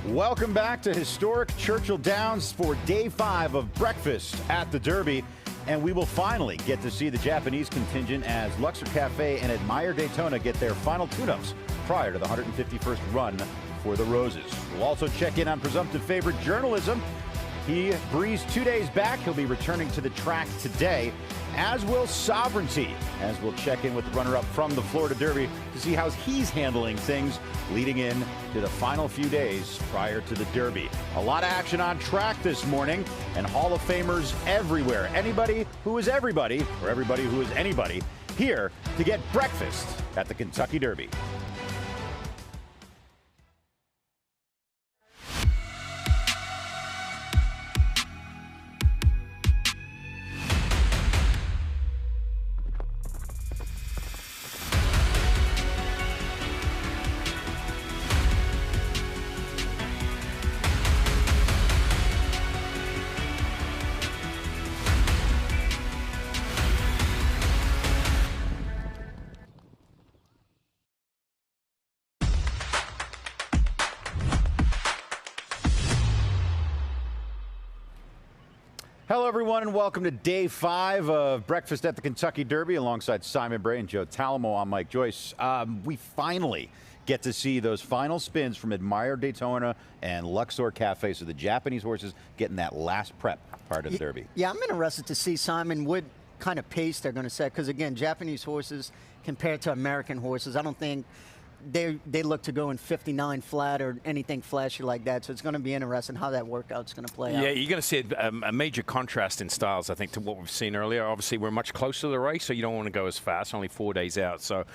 Welcome back to historic Churchill Downs for day 5 of breakfast at the Derby. And we will finally get to see the Japanese contingent as Luxor Cafe and Admire Daytona get their final tune-ups prior to the 151st run for the Roses. We'll also check in on presumptive favorite journalism. He breezed 2 days back. He'll be returning to the track today, as will Sovereignty, as we'll check in with the runner-up from the Florida Derby to see how he's handling things leading in to the final few days prior to the Derby. A lot of action on track this morning, and Hall of Famers everywhere. Anybody who is everybody, or everybody who is anybody, here to get breakfast at the Kentucky Derby. Hello, everyone, and welcome to day 5 of Breakfast at the Kentucky Derby alongside Simon Bray and Joe Talamo. I'm Mike Joyce. We finally get to see those final spins from Admire Daytona and Luxor Cafe, so the Japanese horses getting that last prep part of the Derby. Yeah, I'm interested to see, Simon, what kind of pace they're going to set, because, again, Japanese horses compared to American horses, I don't think they look to go in 59 flat or anything flashy like that. So it's going to be interesting how that workout's going to play out. Yeah, you're going to see a major contrast in styles, I think, to what we've seen earlier. Obviously, we're much closer to the race, so you don't want to go as fast, only 4 days out. So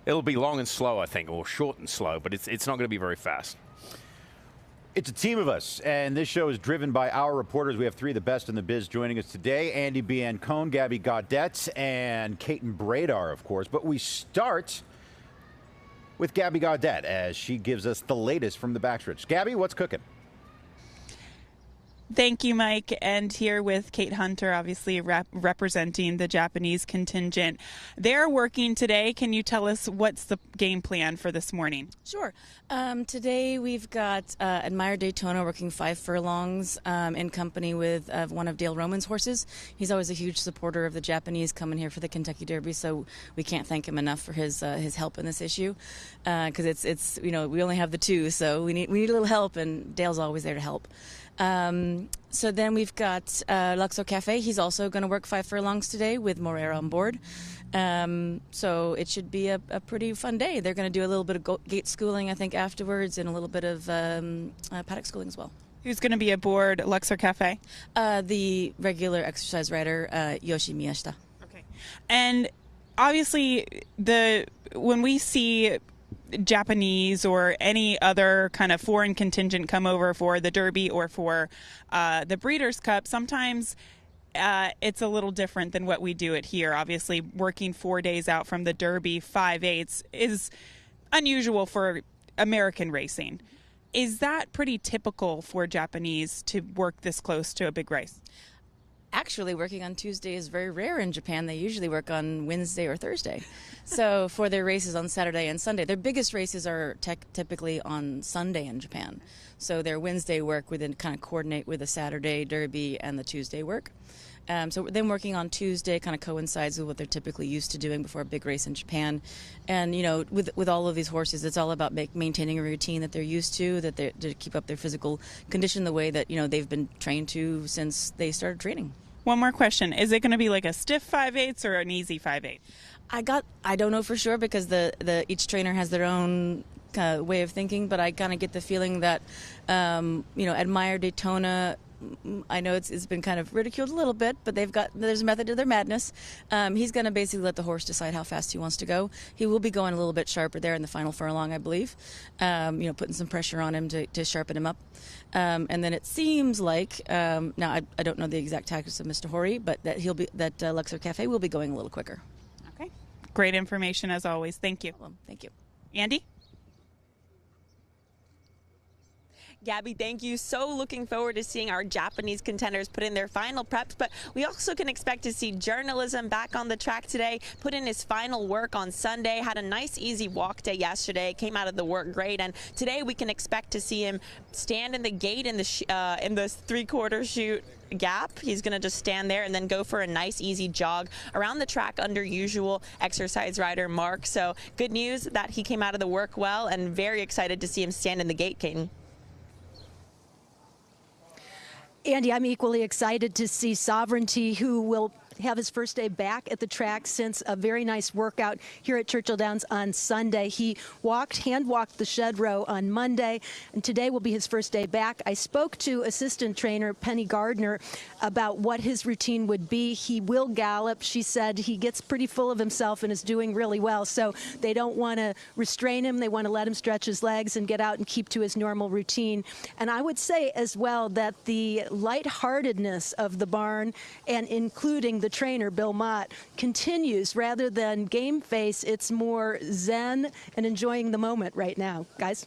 it'll be long and slow, I think, or short and slow, but it's not going to be very fast. It's a team of us, and this show is driven by our reporters. We have 3 of the best in the biz joining us today. Andy Biancone, Gabby Gaudet, and Kaiten Bradar, of course. But we start with Gabby Gaudet as she gives us the latest from the backstretch. Gabby, what's cooking? Thank you, Mike. And here with Kate Hunter, obviously representing the Japanese contingent. They're working today. Can you tell us what's the game plan for this morning? Sure. Today we've got Admire Daytona working 5 furlongs in company with one of Dale Roman's horses. He's always a huge supporter of the Japanese coming here for the Kentucky Derby, so we can't thank him enough for his help in this issue, because it's we only have the 2, so we need a little help, and Dale's always there to help. So then we've got Luxor Cafe. He's also going to work 5 furlongs today with Moreira on board. So it should be a pretty fun day. They're going to do a little bit of gate schooling, I think, afterwards, and a little bit of paddock schooling as well. Who's going to be aboard Luxor Cafe? The regular exercise rider, Yoshi Miyashita. Okay. And obviously, when we see Japanese or any other kind of foreign contingent come over for the Derby or for the Breeders' Cup, sometimes it's a little different than what we do it here. Obviously, working 4 days out from the Derby, 5/8 is unusual for American racing. Is that pretty typical for Japanese to work this close to a big race? Actually, working on Tuesday is very rare in Japan. They usually work on Wednesday or Thursday. So for their races on Saturday and Sunday, their biggest races are typically on Sunday in Japan. So their Wednesday work would then kind of coordinate with the Saturday Derby and the Tuesday work. So them working on Tuesday kind of coincides with what they're typically used to doing before a big race in Japan. And, with all of these horses, it's all about maintaining a routine that they're used to, to keep up their physical condition the way that, they've been trained to since they started training. One more question. Is it going to be like a stiff 5/8 or an easy 5/8? I don't know for sure, because each trainer has their own way of thinking, but I kind of get the feeling that, Admire Daytona, I know it's been kind of ridiculed a little bit, but there's a method to their madness. He's going to basically let the horse decide how fast he wants to go. He will be going a little bit sharper there in the final furlong, I believe. Putting some pressure on him to sharpen him up. And then it seems like now I don't know the exact tactics of Mr. Hori, but that Luxor Cafe will be going a little quicker. Okay, great information as always. Thank you. Thank you, Andy. Gabby, thank you. So looking forward to seeing our Japanese contenders put in their final preps, but we also can expect to see Journalism back on the track today, put in his final work on Sunday, had a nice easy walk day yesterday, came out of the work great, and today we can expect to see him stand in the gate in the three-quarter chute gap. He's going to just stand there and then go for a nice easy jog around the track under usual exercise rider mark. So good news that he came out of the work well, and very excited to see him stand in the gate, Kaden. Andy, I'm equally excited to see Sovereignty, who will have his first day back at the track since a very nice workout here at Churchill Downs on Sunday. He hand-walked the shed row on Monday, and today will be his first day back. I spoke to assistant trainer Penny Gardner about what his routine would be. He will gallop. She said he gets pretty full of himself and is doing really well, so they don't want to restrain him. They want to let him stretch his legs and get out and keep to his normal routine. And I would say as well that the lightheartedness of the barn, and including the trainer, Bill Mott, continues. Rather than game face, it's more zen and enjoying the moment right now. Guys?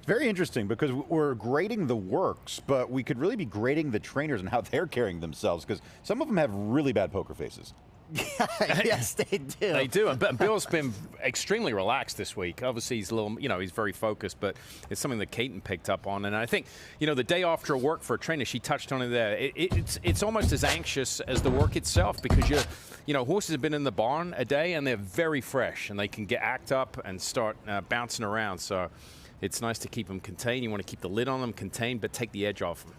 Very interesting, because we're grading the works, but we could really be grading the trainers and how they're carrying themselves, because some of them have really bad poker faces. Yes, they do. They do. And Bill's been extremely relaxed this week. Obviously, he's a little, he's very focused, but it's something that Katen picked up on. And I think, the day after work for a trainer, she touched on it there. It's almost as anxious as the work itself, because horses have been in the barn a day and they're very fresh and they can act up and start bouncing around. So it's nice to keep them contained. You want to keep the lid on them contained, but take the edge off them.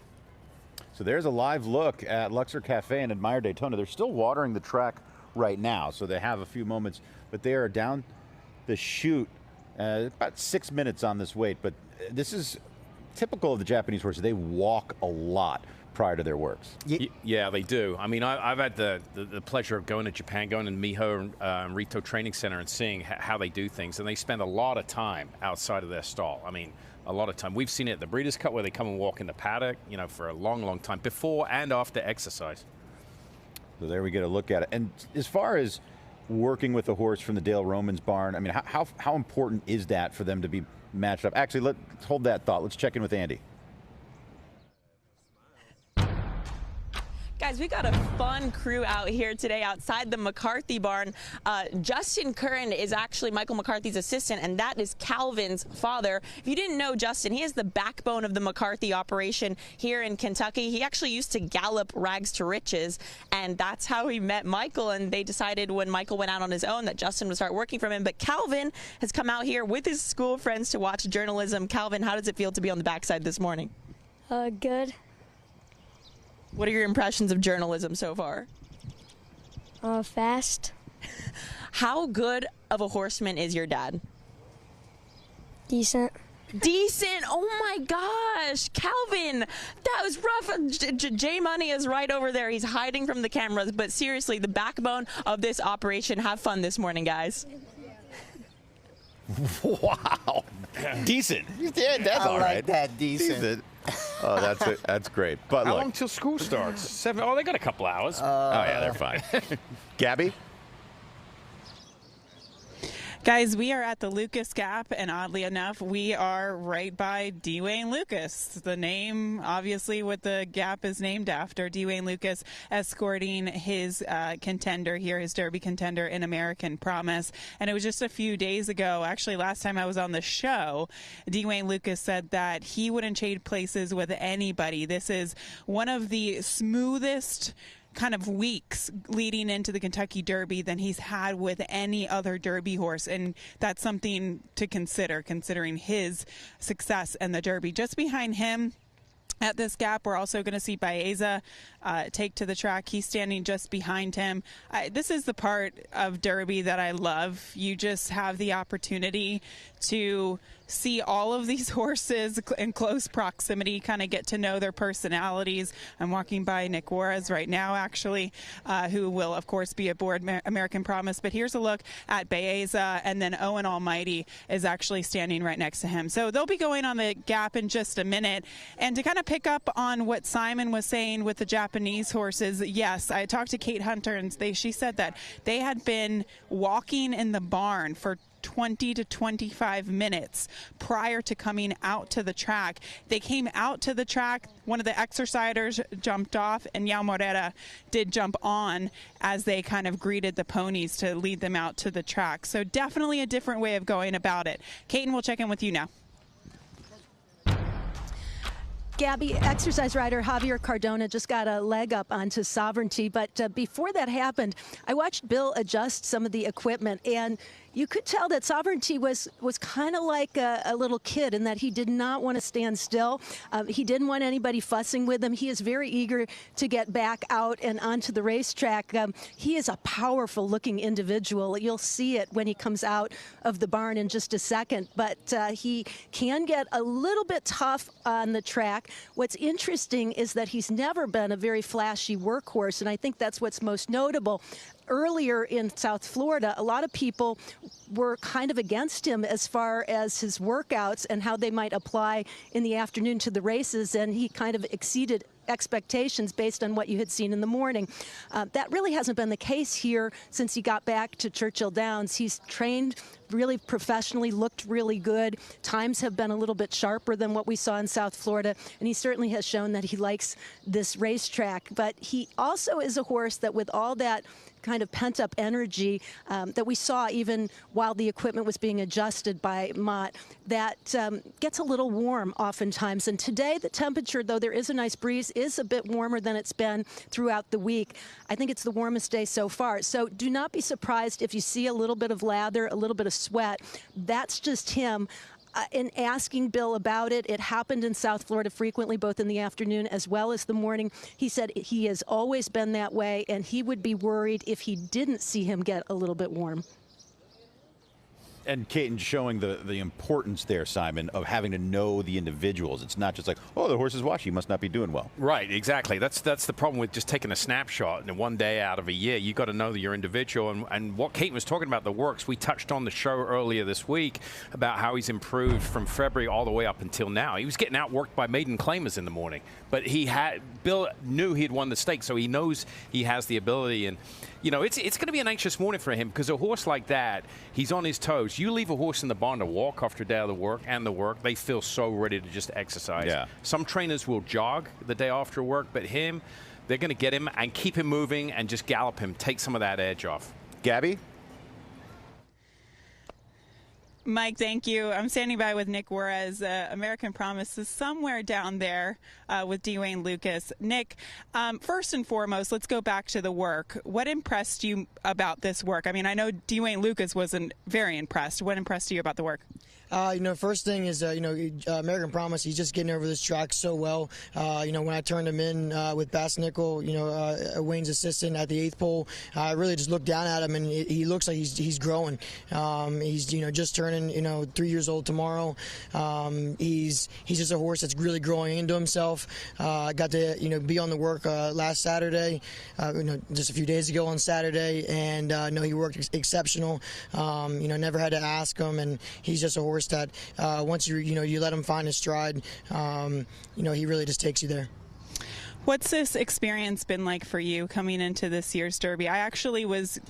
So there's a live look at Luxor Cafe and Admire Daytona. They're still watering the track right now, so they have a few moments, but they are down the chute about 6 minutes on this wait. But this is typical of the Japanese horses. They walk a lot prior to their works. Yeah, they do. I mean, I've had the pleasure of going to Japan, going to Miho and Rito Training Center and seeing how they do things, and they spend a lot of time outside of their stall. I mean, a lot of time. We've seen it at the Breeders' Cup where they come and walk in the paddock, for a long, long time, before and after exercise. So there we get a look at it. And as far as working with a horse from the Dale Romans barn, I mean, how important is that for them to be matched up? Actually, let's hold that thought. Let's check in with Andy. Guys, we got a fun crew out here today outside the McCarthy barn. Justin Curran is actually Michael McCarthy's assistant, and that is Calvin's father. If you didn't know Justin, he is the backbone of the McCarthy operation here in Kentucky. He actually used to gallop Rags to Riches, and that's how he met Michael, and they decided when Michael went out on his own that Justin would start working for him. But Calvin has come out here with his school friends to watch Journalism. Calvin, how does it feel to be on the backside this morning? Good. What are your impressions of Journalism so far? Fast. How good of a horseman is your dad? Decent. Decent. Oh my gosh, Calvin, that was rough. J Money is right over there. He's hiding from the cameras, but seriously, the backbone of this operation. Have fun this morning, guys. Wow. Decent. Yeah, that's all right. I like that. Decent. Oh, that's great. But How look, long till school starts? 7. Oh, they got a couple hours. oh yeah, they're fine. Gabby? Guys, we are at the Lucas Gap, and oddly enough, we are right by Dwayne Lucas. The name, obviously, what the gap is named after. Dwayne Lucas escorting his contender here, his Derby contender in American Promise. And it was just a few days ago, actually last time I was on the show, Dwayne Lucas said that he wouldn't trade places with anybody. This is one of the smoothest kind of weeks leading into the Kentucky Derby than he's had with any other Derby horse, and that's something to consider, considering his success in the Derby. Just behind him at this gap, we're also going to see Baeza take to the track. He's standing just behind him. This is the part of Derby that I love. You just have the opportunity to see all of these horses in close proximity, kind of get to know their personalities. I'm walking by Nick Juarez right now, actually, who will, of course, be aboard American Promise. But here's a look at Baeza, and then Owen Almighty is actually standing right next to him. So they'll be going on the gap in just a minute. And to kind of pick up on what Simon was saying with the Japanese horses, yes, I talked to Kate Hunter, and she said that they had been walking in the barn for 20 to 25 minutes prior to coming out to the track. They came out to the track. One of the exercisers jumped off, and Yao Morera did jump on as they kind of greeted the ponies to lead them out to the track. So definitely a different way of going about it. Kaiten, we'll check in with you now. Gabby, exercise rider Javier Cardona just got a leg up onto Sovereignty, but before that happened, I watched Bill adjust some of the equipment, and you could tell that Sovereignty was kind of like a little kid in that he did not want to stand still. He didn't want anybody fussing with him. He is very eager to get back out and onto the racetrack. He is a powerful-looking individual. You'll see it when he comes out of the barn in just a second, but he can get a little bit tough on the track. What's interesting is that he's never been a very flashy workhorse, and I think that's what's most notable. Earlier in South Florida, a lot of people were kind of against him as far as his workouts and how they might apply in the afternoon to the races, and he kind of exceeded expectations based on what you had seen in the morning. That really hasn't been the case here since he got back to Churchill Downs. He's trained really professionally, looked really good. Times have been a little bit sharper than what we saw in South Florida, and he certainly has shown that he likes this racetrack. But he also is a horse that, with all that kind of pent-up energy that we saw even while the equipment was being adjusted by Mott, that gets a little warm oftentimes. And today, the temperature, though there is a nice breeze, is a bit warmer than it's been throughout the week. I think it's the warmest day so far. So do not be surprised if you see a little bit of lather, a little bit of sweat. That's just him. In asking Bill about it, it happened in South Florida frequently, both in the afternoon as well as the morning. He said he has always been that way, and he would be worried if he didn't see him get a little bit warm. And Kaiten showing the importance there, Simon, of having to know the individuals. It's not just like, oh, the horse is washy, he must not be doing well. Right, exactly. That's the problem with just taking a snapshot and one day out of a year. You've got to know that you're individual. And what Kaiten was talking about, the works, we touched on the show earlier this week about how he's improved from February all the way up until now. He was getting outworked by maiden claimers in the morning. But Bill knew he had won the stake, so he knows he has the ability. And you know, it's going to be an anxious morning for him because a horse like that, he's on his toes. You leave a horse in the barn to walk after a day of the work, they feel so ready to just exercise. Yeah. Some trainers will jog the day after work, but him, they're going to get him and keep him moving and just gallop him, take some of that edge off. Gabby? Mike, thank you. I'm standing by with Nick Juarez. American Promise is somewhere down there with Dwayne Lucas. Nick, first and foremost, let's go back to the work. What impressed you about this work? I mean, I know Dwayne Lucas wasn't very impressed. What impressed you about the work? First thing is, American Promise, he's just getting over this track so well. When I turned him in with Bass Nickel, Wayne's assistant at the 8th pole, I really just looked down at him, and he looks like he's growing. He's, just turning, 3 years old tomorrow. He's just a horse that's really growing into himself. I got to, be on the work last Saturday, just a few days ago on Saturday, and he worked exceptional. Never had to ask him, and he's just a horse that once you let him find his stride, he really just takes you there. What's this experience been like for you coming into this year's Derby? I actually was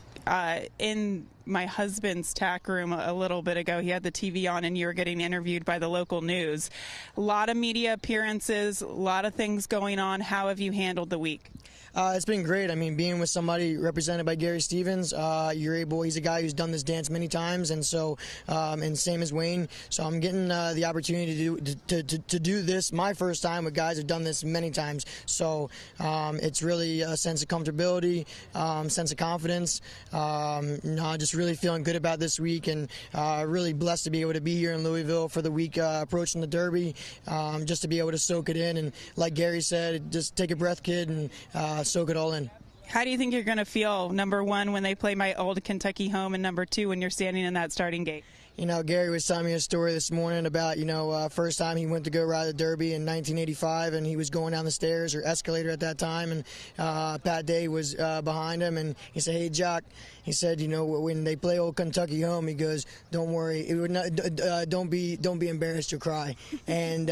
in my husband's tack room a little bit ago. He had the TV on and you were getting interviewed by the local news. A lot of media appearances, a lot of things going on. How have you handled the week? It's been great. I mean, being with somebody represented by Gary Stevens, he's a guy who's done this dance many times, and so, and same as Wayne. So I'm getting the opportunity to do this my first time with guys who've done this many times. So it's really a sense of comfortability, sense of confidence. Just really feeling good about this week, and really blessed to be able to be here in Louisville for the week approaching the Derby, just to be able to soak it in. And like Gary said, just take a breath, kid, and soak it all in. How do you think you're going to feel, number one, when they play my old Kentucky home, and number two, when you're standing in that starting gate? Gary was telling me a story this morning about, first time he went to go ride the Derby in 1985, and he was going down the stairs or escalator at that time, and Pat Day was behind him, and he said, "Hey, Jock," he said, when they play Old Kentucky Home, he goes, "Don't worry, it would not, don't be embarrassed, you'll cry." And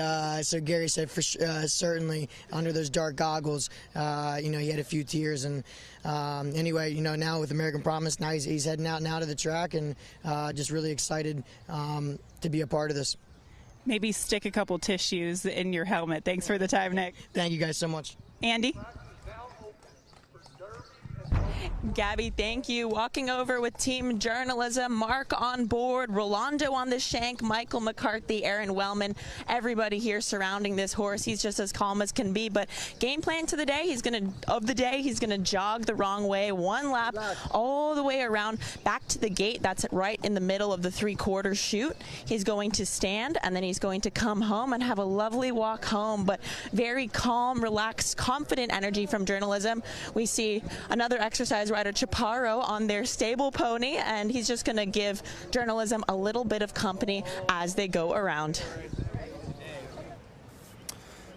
so Gary said, certainly under those dark goggles, he had a few tears, and anyway, now with American Promise, now he's heading out now to the track, and just really excited to be a part of this. Maybe stick a couple tissues in your helmet. Thanks for the time, Nick. Thank you guys so much. Andy? Gabby, thank you. Walking over with team journalism, Mark on board, Rolando on the shank, Michael McCarthy, Aaron Wellman, everybody here surrounding this horse. He's just as calm as can be, but game plan to the day, he's going to jog the wrong way, one lap all the way around back to the gate. That's right in the middle of the 3/4 chute. He's going to stand, and then he's going to come home and have a lovely walk home, but very calm, relaxed, confident energy from journalism. We see another exercise rider, Chaparro, on their stable pony, and he's just going to give journalism a little bit of company as they go around.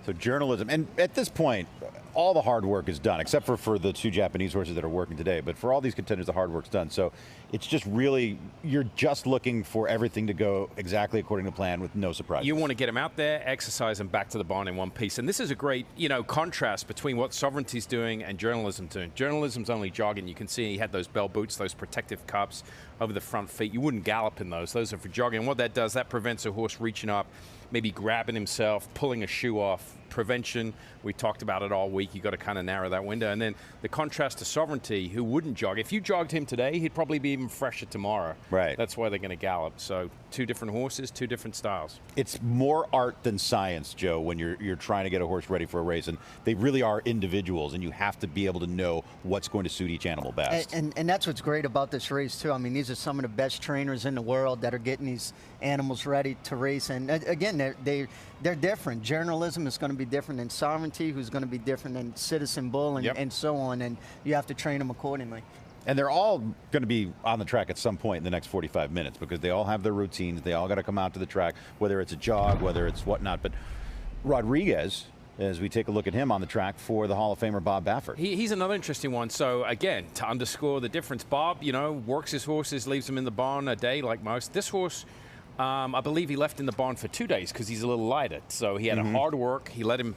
So journalism, and at this point, all the hard work is done, except for the 2 Japanese horses that are working today. But for all these contenders, the hard work's done. So it's just really, you're just looking for everything to go exactly according to plan with no surprises. You want to get them out there, exercise, and back to the barn in one piece. And this is a great, contrast between what Sovereignty's doing and journalism doing. Journalism's only jogging. You can see he had those bell boots, those protective cups over the front feet. You wouldn't gallop in those. Those are for jogging. And what that does, that prevents a horse reaching up, maybe grabbing himself, pulling a shoe off. Prevention, we talked about it all week. You got to kind of narrow that window. And then the contrast to Sovereignty, who wouldn't jog. If you jogged him today, he'd probably be even fresher tomorrow. Right. That's why they're going to gallop. So 2 different horses, 2 different styles. It's more art than science, Joe, when you're trying to get a horse ready for a race. And they really are individuals, and you have to be able to know what's going to suit each animal best. And that's what's great about this race, too. I mean, these are some of the best trainers in the world that are getting these animals ready to race. And again, they're different. Journalism is going to be different than Sovereignty, who's going to be different than Citizen Bull, and so on. And you have to train them accordingly. And they're all going to be on the track at some point in the next 45 minutes because they all have their routines. They all got to come out to the track, whether it's a jog, whether it's whatnot. But Rodriguez, as we take a look at him on the track for the Hall of Famer Bob Baffert. He's another interesting one. So, again, to underscore the difference, Bob, works his horses, leaves them in the barn a day like most. This horse, I believe he left in the barn for 2 days because he's a little lighter. So he had a hard work. He let him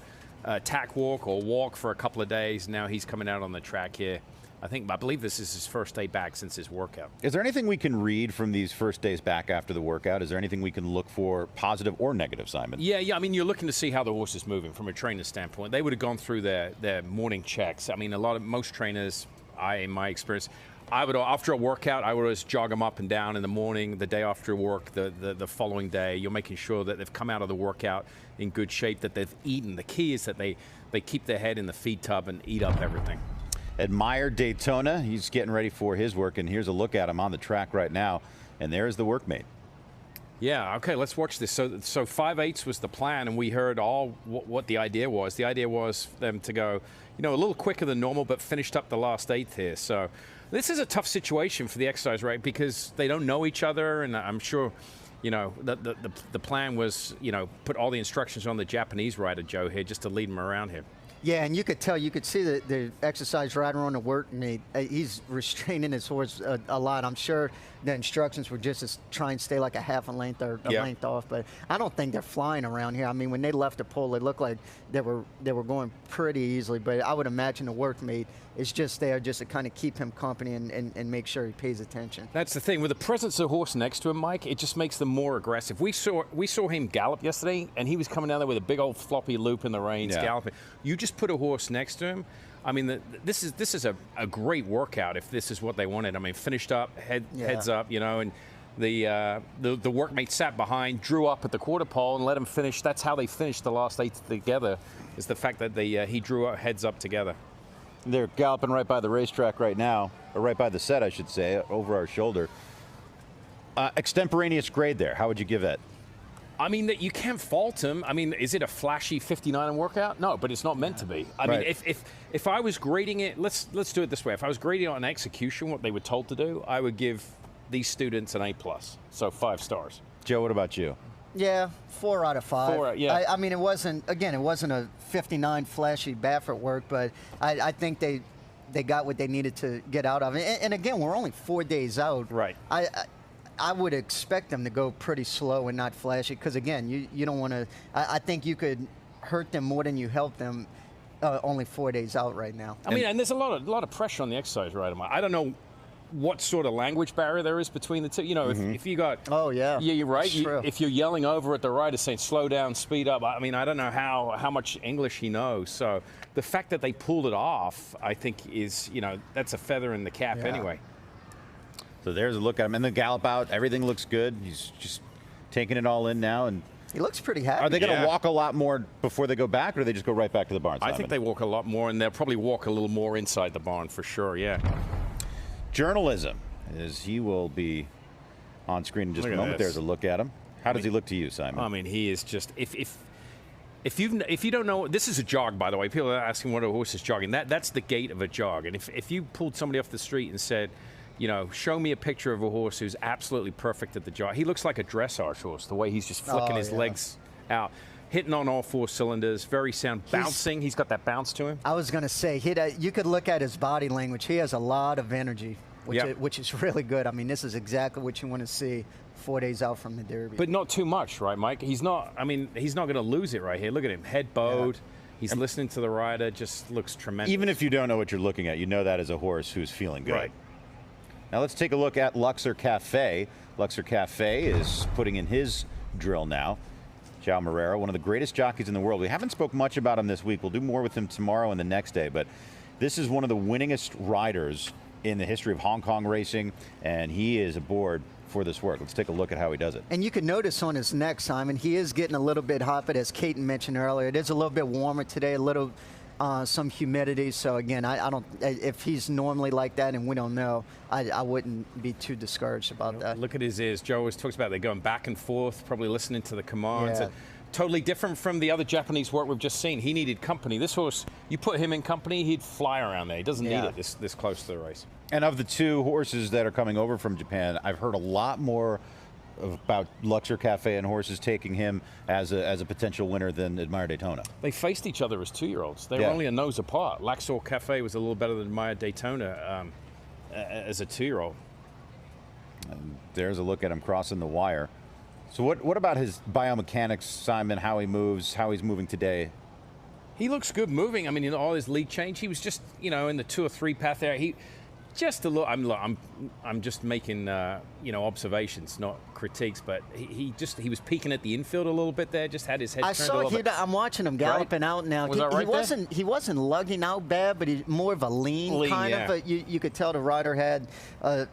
tack walk or walk for a couple of days. Now he's coming out on the track here. I believe this is his first day back since his workout. Is there anything we can read from these first days back after the workout? Is there anything we can look for, positive or negative, Simon? Yeah. I mean, you're looking to see how the horse is moving from a trainer's standpoint. They would have gone through their morning checks. I mean, most trainers, in my experience, after a workout, I would always jog them up and down in the morning, the day after work, the following day. You're making sure that they've come out of the workout in good shape, that they've eaten. The key is that they keep their head in the feed tub and eat up everything. Admire Daytona, he's getting ready for his work, and here's a look at him on the track right now, and there's the workmate. Yeah, okay, let's watch this. So 5/8 was the plan, and we heard all what the idea was. The idea was for them to go, a little quicker than normal, but finished up the last 8th here. So this is a tough situation for the exercise, right? Because they don't know each other, and I'm sure, the plan was, put all the instructions on the Japanese rider, Joe, here, just to lead him around here. Yeah, and you could see the exercise rider on the workmate. He's restraining his horse a lot. I'm sure the instructions were just to try and stay like a half a length or a length off. But I don't think they're flying around here. I mean, when they left the pole, it looked like they were going pretty easily. But I would imagine the workmate is just there just to kind of keep him company and make sure he pays attention. That's the thing. With the presence of the horse next to him, Mike, it just makes them more aggressive. We saw him gallop yesterday, and he was coming down there with a big old floppy loop in the reins, galloping. You just put a horse next to him. I mean, this is a great workout if this is what they wanted. I mean, finished up, heads up, and the workmate sat behind, drew up at the quarter pole, and let him finish. That's how they finished the last 8 together, is the fact that he drew up, heads up together. They're galloping right by the racetrack right now, or right by the set, I should say, over our shoulder. Extemporaneous grade there. How would you give it? I mean, that you can't fault him. I mean, is it a flashy 59 workout? No, but it's not meant to be. I mean, if I was grading it, let's do it this way. If I was grading it on execution, what they were told to do, I would give these students an A+. So 5 stars. Joe, what about you? Yeah, 4 out of 5. 4, yeah. I mean, it wasn't a 59 flashy Baffert work, but I think they got what they needed to get out of it. And again, we're only 4 days out. Right. I would expect them to go pretty slow and not flashy because, again, you don't want to – I think you could hurt them more than you help them only 4 days out right now. I mean, and there's a lot of pressure on the exercise rider. I don't know what sort of language barrier there is between the two. You know, if you got – Oh, yeah. Yeah, you're right. True. If you're yelling over at the rider saying slow down, speed up, I mean, I don't know how much English he knows. So the fact that they pulled it off, I think is, you know, that's a feather in the cap anyway. So there's a look at him. And the gallop out, everything looks good. He's just taking it all in now. And he looks pretty happy. are they going to walk a lot more before they go back, or do they just go right back to the barn, Simon? I think they walk a lot more, and they'll probably walk a little more inside the barn for sure, yeah. Journalism, as he will be on screen in just a moment. There's a look at him. How does he look to you, Simon? I mean, he is just if you don't know, this is a jog, by the way. People are asking what a horse is jogging. That's the gait of a jog. And if you pulled somebody off the street and said, you know, show me a picture of a horse who's absolutely perfect at the jog. He looks like a dressage horse, the way he's just flicking his legs out, hitting on all 4 cylinders, very sound, bouncing. He's got that bounce to him. I was going to say, you could look at his body language. He has a lot of energy, which is really good. I mean, this is exactly what you want to see 4 days out from the Derby. But not too much, right, Mike? He's not going to lose it right here. Look at him, head bowed. Yeah. He's listening to the rider, just looks tremendous. Even if you don't know what you're looking at, you know that as a horse who's feeling good. Right. Now let's take a look at Luxor Cafe. Luxor Cafe is putting in his drill now. João Moreira, one of the greatest jockeys in the world. We haven't spoke much about him this week. We'll do more with him tomorrow and the next day. But this is one of the winningest riders in the history of Hong Kong racing, and he is aboard for this work. Let's take a look at how he does it. And you can notice on his neck, Simon, he is getting a little bit hot, but as Kaiten mentioned earlier, it is a little bit warmer today, a little some humidity. So again, I don't. If he's normally like that, and we don't know, I wouldn't be too discouraged about that. Look at his ears. Joe always talks about they're going back and forth, probably listening to the commands. Yeah. Totally different from the other Japanese work we've just seen. He needed company. This horse, you put him in company, he'd fly around there. He doesn't need it this close to the race. And of the 2 horses that are coming over from Japan, I've heard a lot more about Luxor Cafe and horses taking him as a potential winner than Admire Daytona. They faced each other as 2-year-olds. They were only a nose apart. Luxor Cafe was a little better than Admire Daytona as a 2-year-old. And there's a look at him crossing the wire. So what about his biomechanics, Simon, how he moves, how he's moving today? He looks good moving. I mean, in all his lead change, he was just, you know, in the 2 or 3 path there. He just a little. I'm just making observations, not critiques. But he was peeking at the infield a little bit there. Just had his head. I turned saw a little bit. I'm watching him galloping out now. Was that right he wasn't lugging out bad, but he's more of a lean kind of. But you could tell the rider had a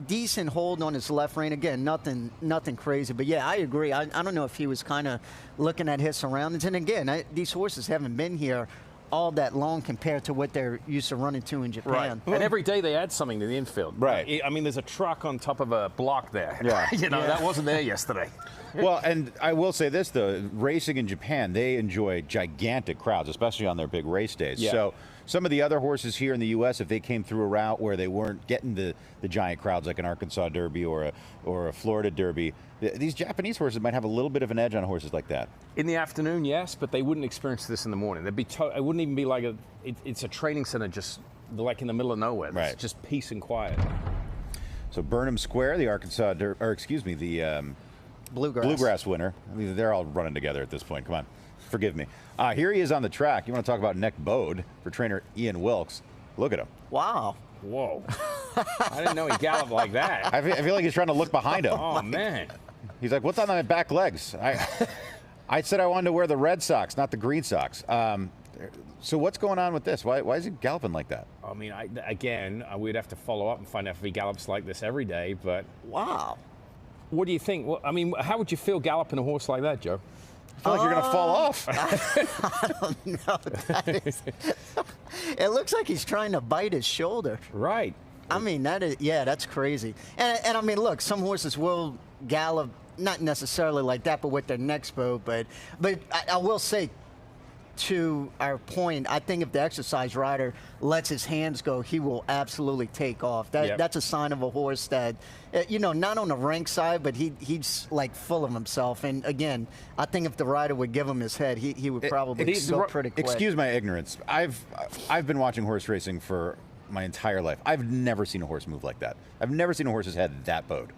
decent hold on his left rein. Again, nothing crazy. But yeah, I agree. I don't know if he was kind of looking at his surroundings. And again, these horses haven't been here all that long compared to what they're used to running to in Japan. Right. And every day they add something to the infield. Right. I mean, there's a truck on top of a block there. Yeah. That wasn't there yesterday. Well, and I will say this, though, racing in Japan, they enjoy gigantic crowds, especially on their big race days. Yeah. So some of the other horses here in the U.S., if they came through a route where they weren't getting the giant crowds like an Arkansas Derby or a Florida Derby, these Japanese horses might have a little bit of an edge on horses like that. In the afternoon, yes, but they wouldn't experience this in the morning. It wouldn't even be like it's a training center just like in the middle of nowhere. Right. It's just peace and quiet. So Burnham Square, the Arkansas Derby, or excuse me, the Bluegrass winner. I mean, they're all running together at this point. Come on. Forgive me. Here he is on the track. You want to talk about neck bowed for trainer Ian Wilkes. Look at him. Wow. Whoa. I didn't know he galloped like that. I feel like he's trying to look behind him. Oh, man. He's like, what's on my back legs? I said I wanted to wear the red socks, not the green socks. So what's going on with this? Why is he galloping like that? I mean, we'd have to follow up and find out if he gallops like this every day, but... Wow. What do you think? Well, I mean, how would you feel galloping a horse like that, Joe? I feel like you're going to fall off. I don't know. It looks like he's trying to bite his shoulder. Right. I mean, that's crazy. And I mean, look, some horses will gallop, not necessarily like that, but with their necks bowed. But I will say, to our point, I think if the exercise rider lets his hands go, he will absolutely take off. That's a sign of a horse that, not on the rank side, but he's like full of himself. And again, I think if the rider would give him his head, he would probably go pretty quick. Excuse my ignorance. I've been watching horse racing for my entire life. I've never seen a horse move like that. I've never seen a horse's head that bowed.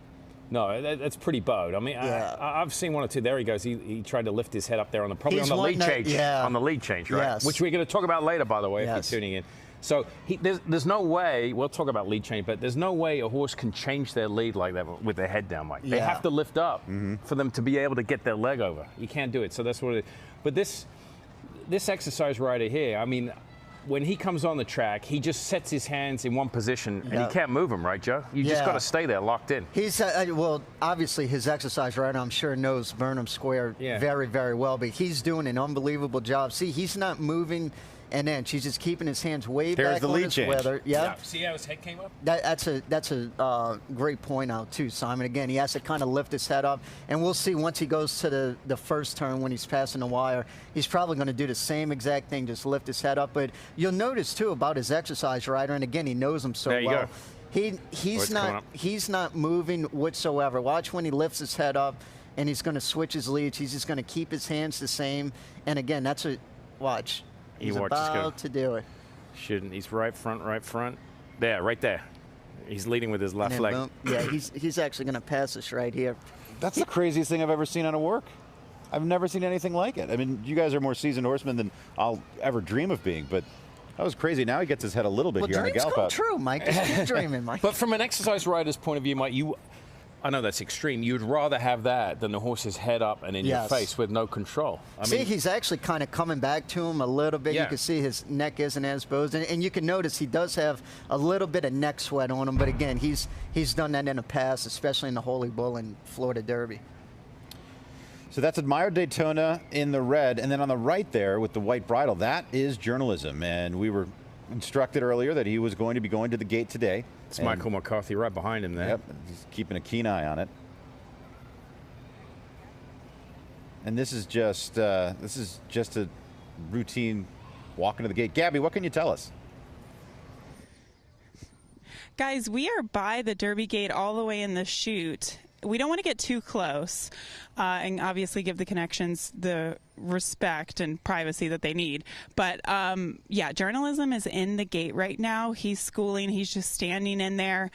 No, that's pretty bowed. I mean, I've seen one or two. There he goes. He tried to lift his head up there on the lead change. On the lead change, right? Yes. Which we're going to talk about later, by the way, if you're tuning in. So there's no way, we'll talk about lead change, but there's no way a horse can change their lead like that with their head down, Mike. They have to lift up for them to be able to get their leg over. You can't do it. So that's what it is. But this exercise rider here, I mean, when he comes on the track, he just sets his hands in one position, and you can't move him, right, Joe? You just got to stay there, locked in. He's well, obviously his exercise rider, I'm sure, knows Burnham Square very, very well, but he's doing an unbelievable job. See, he's not moving an inch. He's just keeping his hands way back on his weather. Yeah. See how his head came up? That's a great point out too, Simon. Again, he has to kind of lift his head up, and we'll see once he goes to the first turn when he's passing the wire. He's probably going to do the same exact thing, just lift his head up. But you'll notice too about his exercise rider, and again, he knows him so well. He's not moving whatsoever. Watch when he lifts his head up, and he's going to switch his leads. He's just going to keep his hands the same. And again, watch. He's about to do it. Shouldn't. He's right front. There, right there. He's leading with his left leg. Boom. Yeah, he's actually going to pass us right here. That's the craziest thing I've ever seen out of work. I've never seen anything like it. I mean, you guys are more seasoned horsemen than I'll ever dream of being, but that was crazy. Now he gets his head a little bit here on a gallop out. True, Mike. Just keep dreaming, Mike. But from an exercise rider's point of view, Mike, I know that's extreme. You'd rather have that than the horse's head up and in your face with no control. See, he's actually kind of coming back to him a little bit. You can see his neck isn't as bowed. And you can notice he does have a little bit of neck sweat on him. But again, he's done that in the past, especially in the Holy Bull and Florida Derby. So that's Admired Daytona in the red. And then on the right there with the white bridle, that is Journalism. And we were instructed earlier that he was going to be going to the gate today. It's Michael McCarthy right behind him there. Yep, he's keeping a keen eye on it. And this is just a routine walk into the gate. Gabby, what can you tell us? Guys, we are by the Derby gate all the way in the chute. We don't want to get too close and obviously give the connections the respect and privacy that they need. But, Journalism is in the gate right now. He's schooling. He's just standing in there.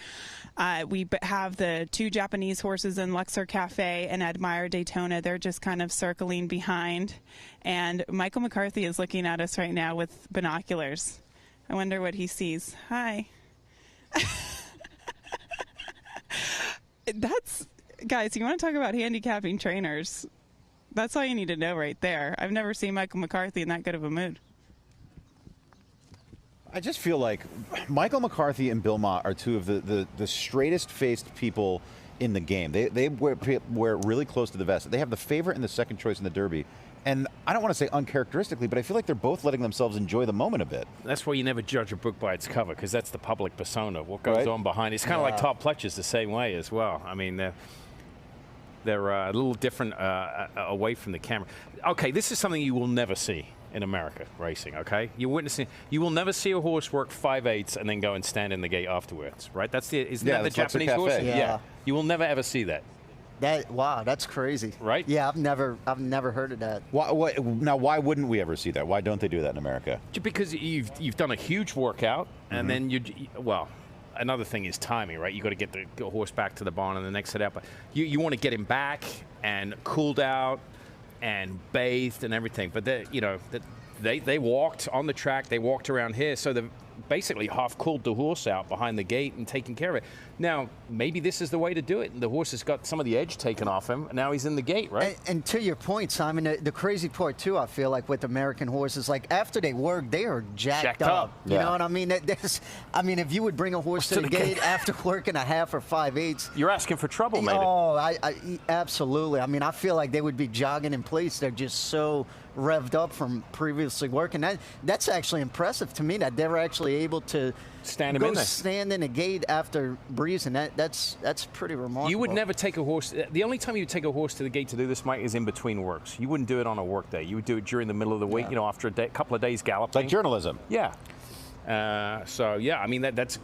We have the two Japanese horses in Luxor Cafe and Admire Daytona. They're just kind of circling behind. And Michael McCarthy is looking at us right now with binoculars. I wonder what he sees. Hi. Guys, you want to talk about handicapping trainers? That's all you need to know right there. I've never seen Michael McCarthy in that good of a mood. I just feel like Michael McCarthy and Bill Mott are two of the straightest-faced people in the game. They wear really close to the vest. They have the favorite and the second choice in the Derby. And I don't want to say uncharacteristically, but I feel like they're both letting themselves enjoy the moment a bit. That's why you never judge a book by its cover, because that's the public persona. What goes on behind. It's kind of like Todd Pletcher's the same way as well. I mean, they're a little different away from the camera. Okay, this is something you will never see in America racing, okay? You will never see a horse work 5/8 and then go and stand in the gate afterwards, right? Isn't that the Japanese horse? Yeah. You will never ever see that. Wow, that's crazy. Right? Yeah, I've never heard of that. Why wouldn't we ever see that? Why don't they do that in America? Because you've done a huge workout, and then another thing is timing, right? You got to get the horse back to the barn and the next set out. But you want to get him back and cooled out and bathed and everything. But they walked on the track. They walked around here, so they basically half cooled the horse out behind the gate and taking care of it. Now, maybe this is the way to do it. The horse has got some of the edge taken off him. Now he's in the gate, right? And to your point, Simon, the crazy part, too, I feel like with American horses, like after they work, they are jacked up. You know what I mean? If you would bring a horse to the gate after working a half or 5/8. You're asking for trouble, maybe. Oh, absolutely. I mean, I feel like they would be jogging in place. They're just so revved up from previously working. That's actually impressive to me that they're actually actually able to stand him in there. stand in a gate after breezing. That's pretty remarkable. You would never take a horse. The only time you would take a horse to the gate to do this, Mike, is in between works. You wouldn't do it on a work day. You would do it during the middle of the week, after a couple of days galloping. It's like journalism. Yeah. So, yeah, I mean, that's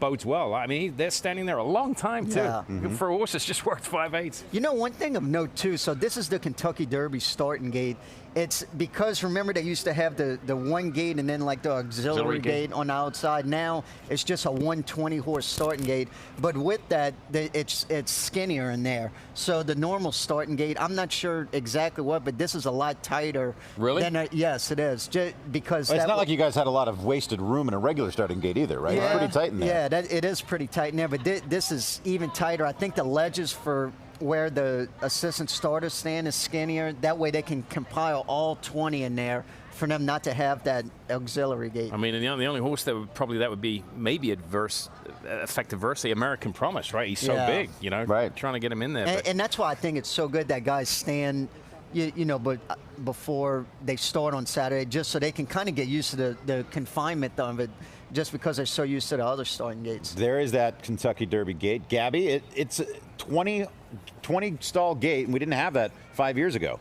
bodes well. I mean, they're standing there a long time, too. Yeah. For a horse that's just worked 5/8. You know, one thing of note, too, so this is the Kentucky Derby starting gate. It's because, remember, they used to have the one gate and then, like, the auxiliary gate on the outside. Now it's just a 120-horse starting gate. But with that, it's skinnier in there. So the normal starting gate, I'm not sure exactly what, but this is a lot tighter. Really? Yes, it is. Because it's not like you guys had a lot of wasted room in a regular starting gate either, right? Yeah, It's pretty tight in there. Yeah, it is pretty tight in there. But this is even tighter. I think the ledges for where the assistant starters stand is skinnier. That way they can compile all 20 in there for them not to have that auxiliary gate. I mean, the only horse that would be maybe affect adversely, American Promise, right? He's so big, right? Trying to get him in there. And that's why I think it's so good that guys stand, but before they start on Saturday, just so they can kind of get used to the confinement of it, just because they're so used to the other starting gates. There is that Kentucky Derby gate. Gabby, it's a 20 stall gate, and we didn't have that 5 years ago.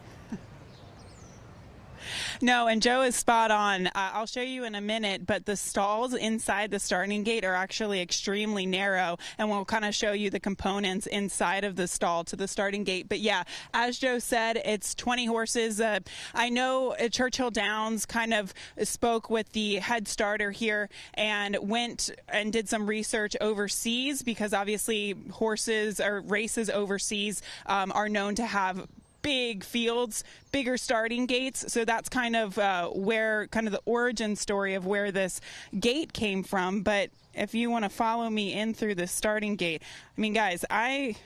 No, and Joe is spot on. I'll show you in a minute, but the stalls inside the starting gate are actually extremely narrow, and we'll kind of show you the components inside of the stall to the starting gate. But yeah, as Joe said, it's 20 horses. I know Churchill Downs kind of spoke with the head starter here and went and did some research overseas, because obviously horses or races overseas are known to have big fields, bigger starting gates. So that's kind of where the origin story of where this gate came from. But if you want to follow me in through the starting gate, I mean, guys, I'm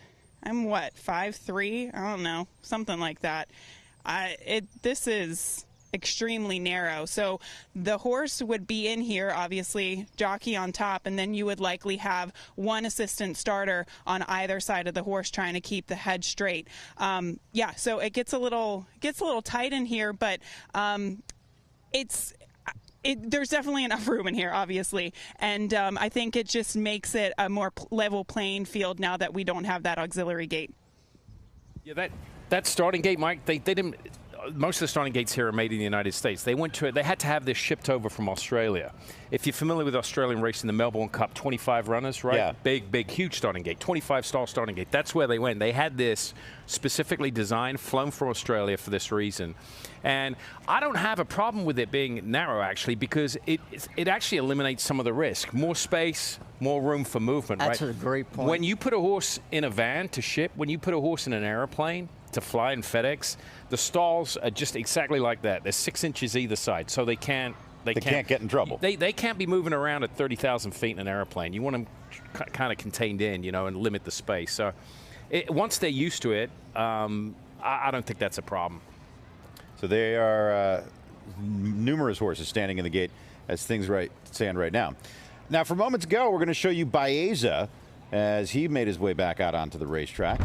what, 5'3"? I don't know, something like that. This is extremely narrow. So the horse would be in here, obviously, jockey on top, and then you would likely have one assistant starter on either side of the horse trying to keep the head straight. Yeah, so it gets a little tight in here, but there's definitely enough room in here, obviously, and I think it just makes it a more level playing field now that we don't have that auxiliary gate. Yeah, that starting gate, Mike, they didn't. Most of the starting gates here are made in the United States. They had to have this shipped over from Australia. If you're familiar with Australian racing, the Melbourne Cup, 25 runners, right? Yeah. Big, huge starting gate, 25 stall starting gate. That's where they went. They had this specifically designed, flown from Australia for this reason. And I don't have a problem with it being narrow, actually, because it actually eliminates some of the risk. More space, more room for movement, That's right? a great point. When you put a horse in a van to ship, when you put a horse in an airplane to fly in FedEx, the stalls are just exactly like that. They're 6 inches either side, so they can't get in trouble. They can't be moving around at 30,000 feet in an airplane. You want them kind of contained in, and limit the space. So once they're used to it, I don't think that's a problem. So there are numerous horses standing in the gate as things stand right now. Now, for moments ago, we're going to show you Baeza as he made his way back out onto the racetrack.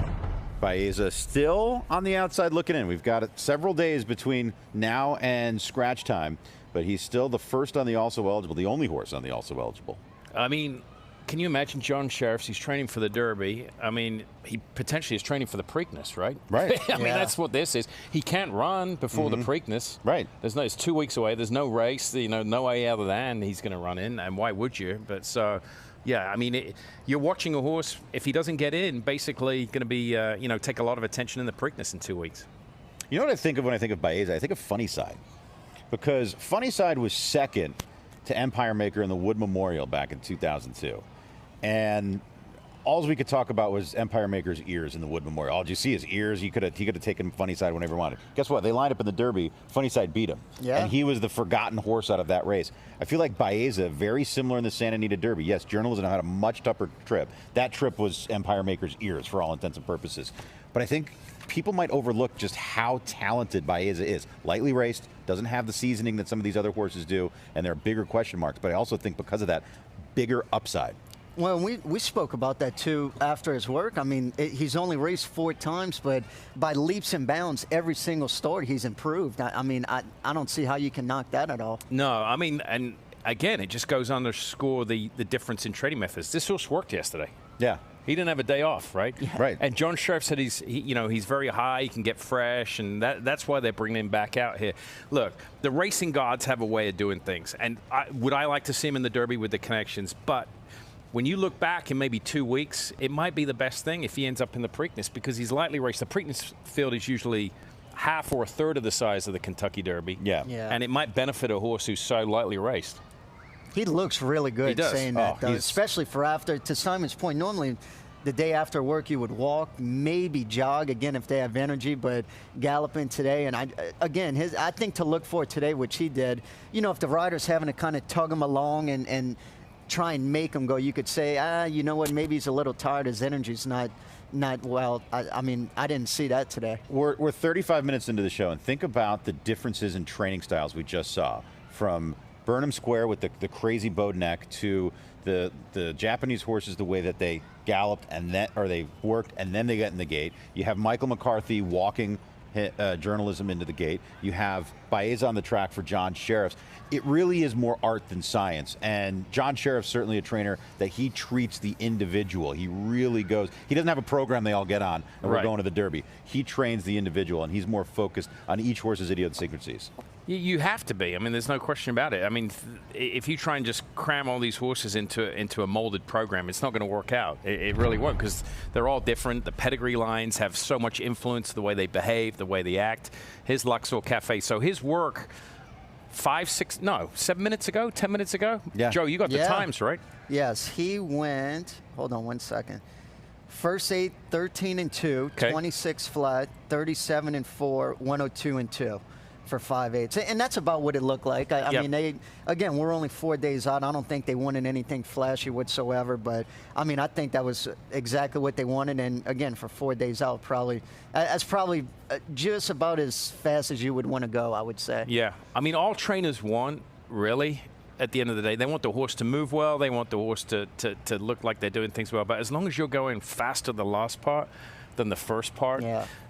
Baeza still on the outside looking in. We've got several days between now and scratch time, but he's still the first on the also eligible, the only horse on the also eligible. I mean, can you imagine John Sheriffs? He's training for the Derby. I mean, he potentially is training for the Preakness, right? Right. I mean, that's what this is. He can't run before the Preakness. Right. It's 2 weeks away. There's no race. No way other than he's going to run in. And why would you? But so, yeah, I mean, you're watching a horse. If he doesn't get in, basically going to be, take a lot of attention in the Preakness in 2 weeks. You know what I think of when I think of Baeza? I think of Funnyside, because Funnyside was second to Empire Maker in the Wood Memorial back in 2002. And all we could talk about was Empire Maker's ears in the Wood Memorial. Did you see his ears? He could have taken Funnyside whenever he wanted. Guess what? They lined up in the Derby. Funnyside beat him. Yeah. And he was the forgotten horse out of that race. I feel like Baeza, very similar in the Santa Anita Derby. Yes, journalism had a much tougher trip. That trip was Empire Maker's ears for all intents and purposes. But I think people might overlook just how talented Baeza is. Lightly raced, doesn't have the seasoning that some of these other horses do, and there are bigger question marks. But I also think because of that, bigger upside. Well, we spoke about that, too, after his work. I mean, he's only raced 4 times, but by leaps and bounds, every single start, he's improved. I mean, I don't see how you can knock that at all. No, I mean, and again, it just goes to underscore the difference in training methods. This horse worked yesterday. Yeah. He didn't have a day off, right? Yeah. Right. And John Sheriff said he's very high, he can get fresh, and that's why they're bringing him back out here. Look, the racing gods have a way of doing things, and would I like to see him in the Derby with the connections? But when you look back in maybe 2 weeks, it might be the best thing if he ends up in the Preakness, because he's lightly raced. The Preakness field is usually half or a third of the size of the Kentucky Derby. Yeah. And it might benefit a horse who's so lightly raced. He looks really good He does. saying that, though, he's- especially for after, to Simon's point, normally the day after work you would walk, maybe jog, again, if they have energy, but galloping today. And, I think to look for today, which he did, if the rider's having to kind of tug him along and try and make him go, you could say, you know what, maybe he's a little tired, his energy's not well. I didn't see that today. We're 35 minutes into the show, and think about the differences in training styles we just saw from Burnham Square with the crazy bowed neck to the Japanese horses, the way that they galloped they worked and then they got in the gate. You have Michael McCarthy walking journalism into the gate. You have Baeza on the track for John Sheriff. It really is more art than science. And John Sheriff's certainly a trainer that he treats the individual. He really goes. He doesn't have a program they all get on and we're going to the Derby. He trains the individual, and he's more focused on each horse's idiosyncrasies. You have to be. I mean, there's no question about it. I mean, if you try and just cram all these horses into a molded program, it's not going to work out. It really won't, because they're all different. The pedigree lines have so much influence, the way they behave, the way they act. His Luxor Cafe. So his work 7 minutes ago, 10 minutes ago? Yeah. Joe, you got the times, right? Yes, he went, hold on 1 second. First 8, 13 and 2, Okay. 26 flat, 37 and 4, 102 and 2 for 5/8. And that's about what it looked like. I mean, we're only 4 days out. I don't think they wanted anything flashy whatsoever, but I think that was exactly what they wanted. And again, for 4 days out, that's probably just about as fast as you would want to go, I would say. Yeah. I mean, all trainers want, really, at the end of the day, they want the horse to move well. They want the horse to look like they're doing things well. But as long as you're going faster the last part than the first part,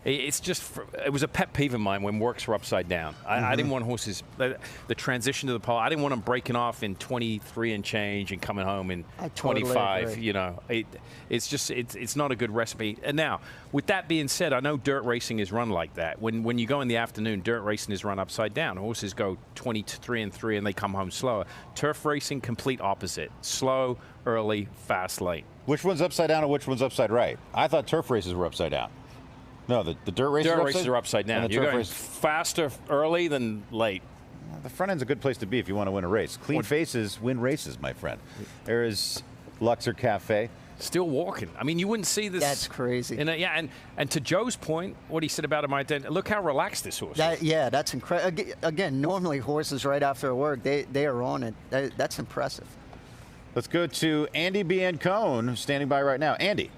it was a pet peeve of mine when works were upside down. I didn't want horses, the transition to the pole, I didn't want them breaking off in 23 and change and coming home in 25. It's not a good recipe. And now, with that being said, I know dirt racing is run like that. When you go in the afternoon, dirt racing is run upside down. Horses go 23 and 3 and they come home slower. Turf racing, complete opposite. Slow, early, fast, late. Which one's upside down and which one's upside right? I thought turf races were upside down. No, the dirt races are upside down. You're going faster early than late. The front end's a good place to be if you want to win a race. Clean faces win races, my friend. There is Luxor Cafe. Still walking. I mean, you wouldn't see this. That's crazy. And to Joe's point, what he said about him, look how relaxed this horse is. That's incredible. Again, normally horses right after work, they are on it. That's impressive. Let's go to Andy Biancone, standing by right now. Andy.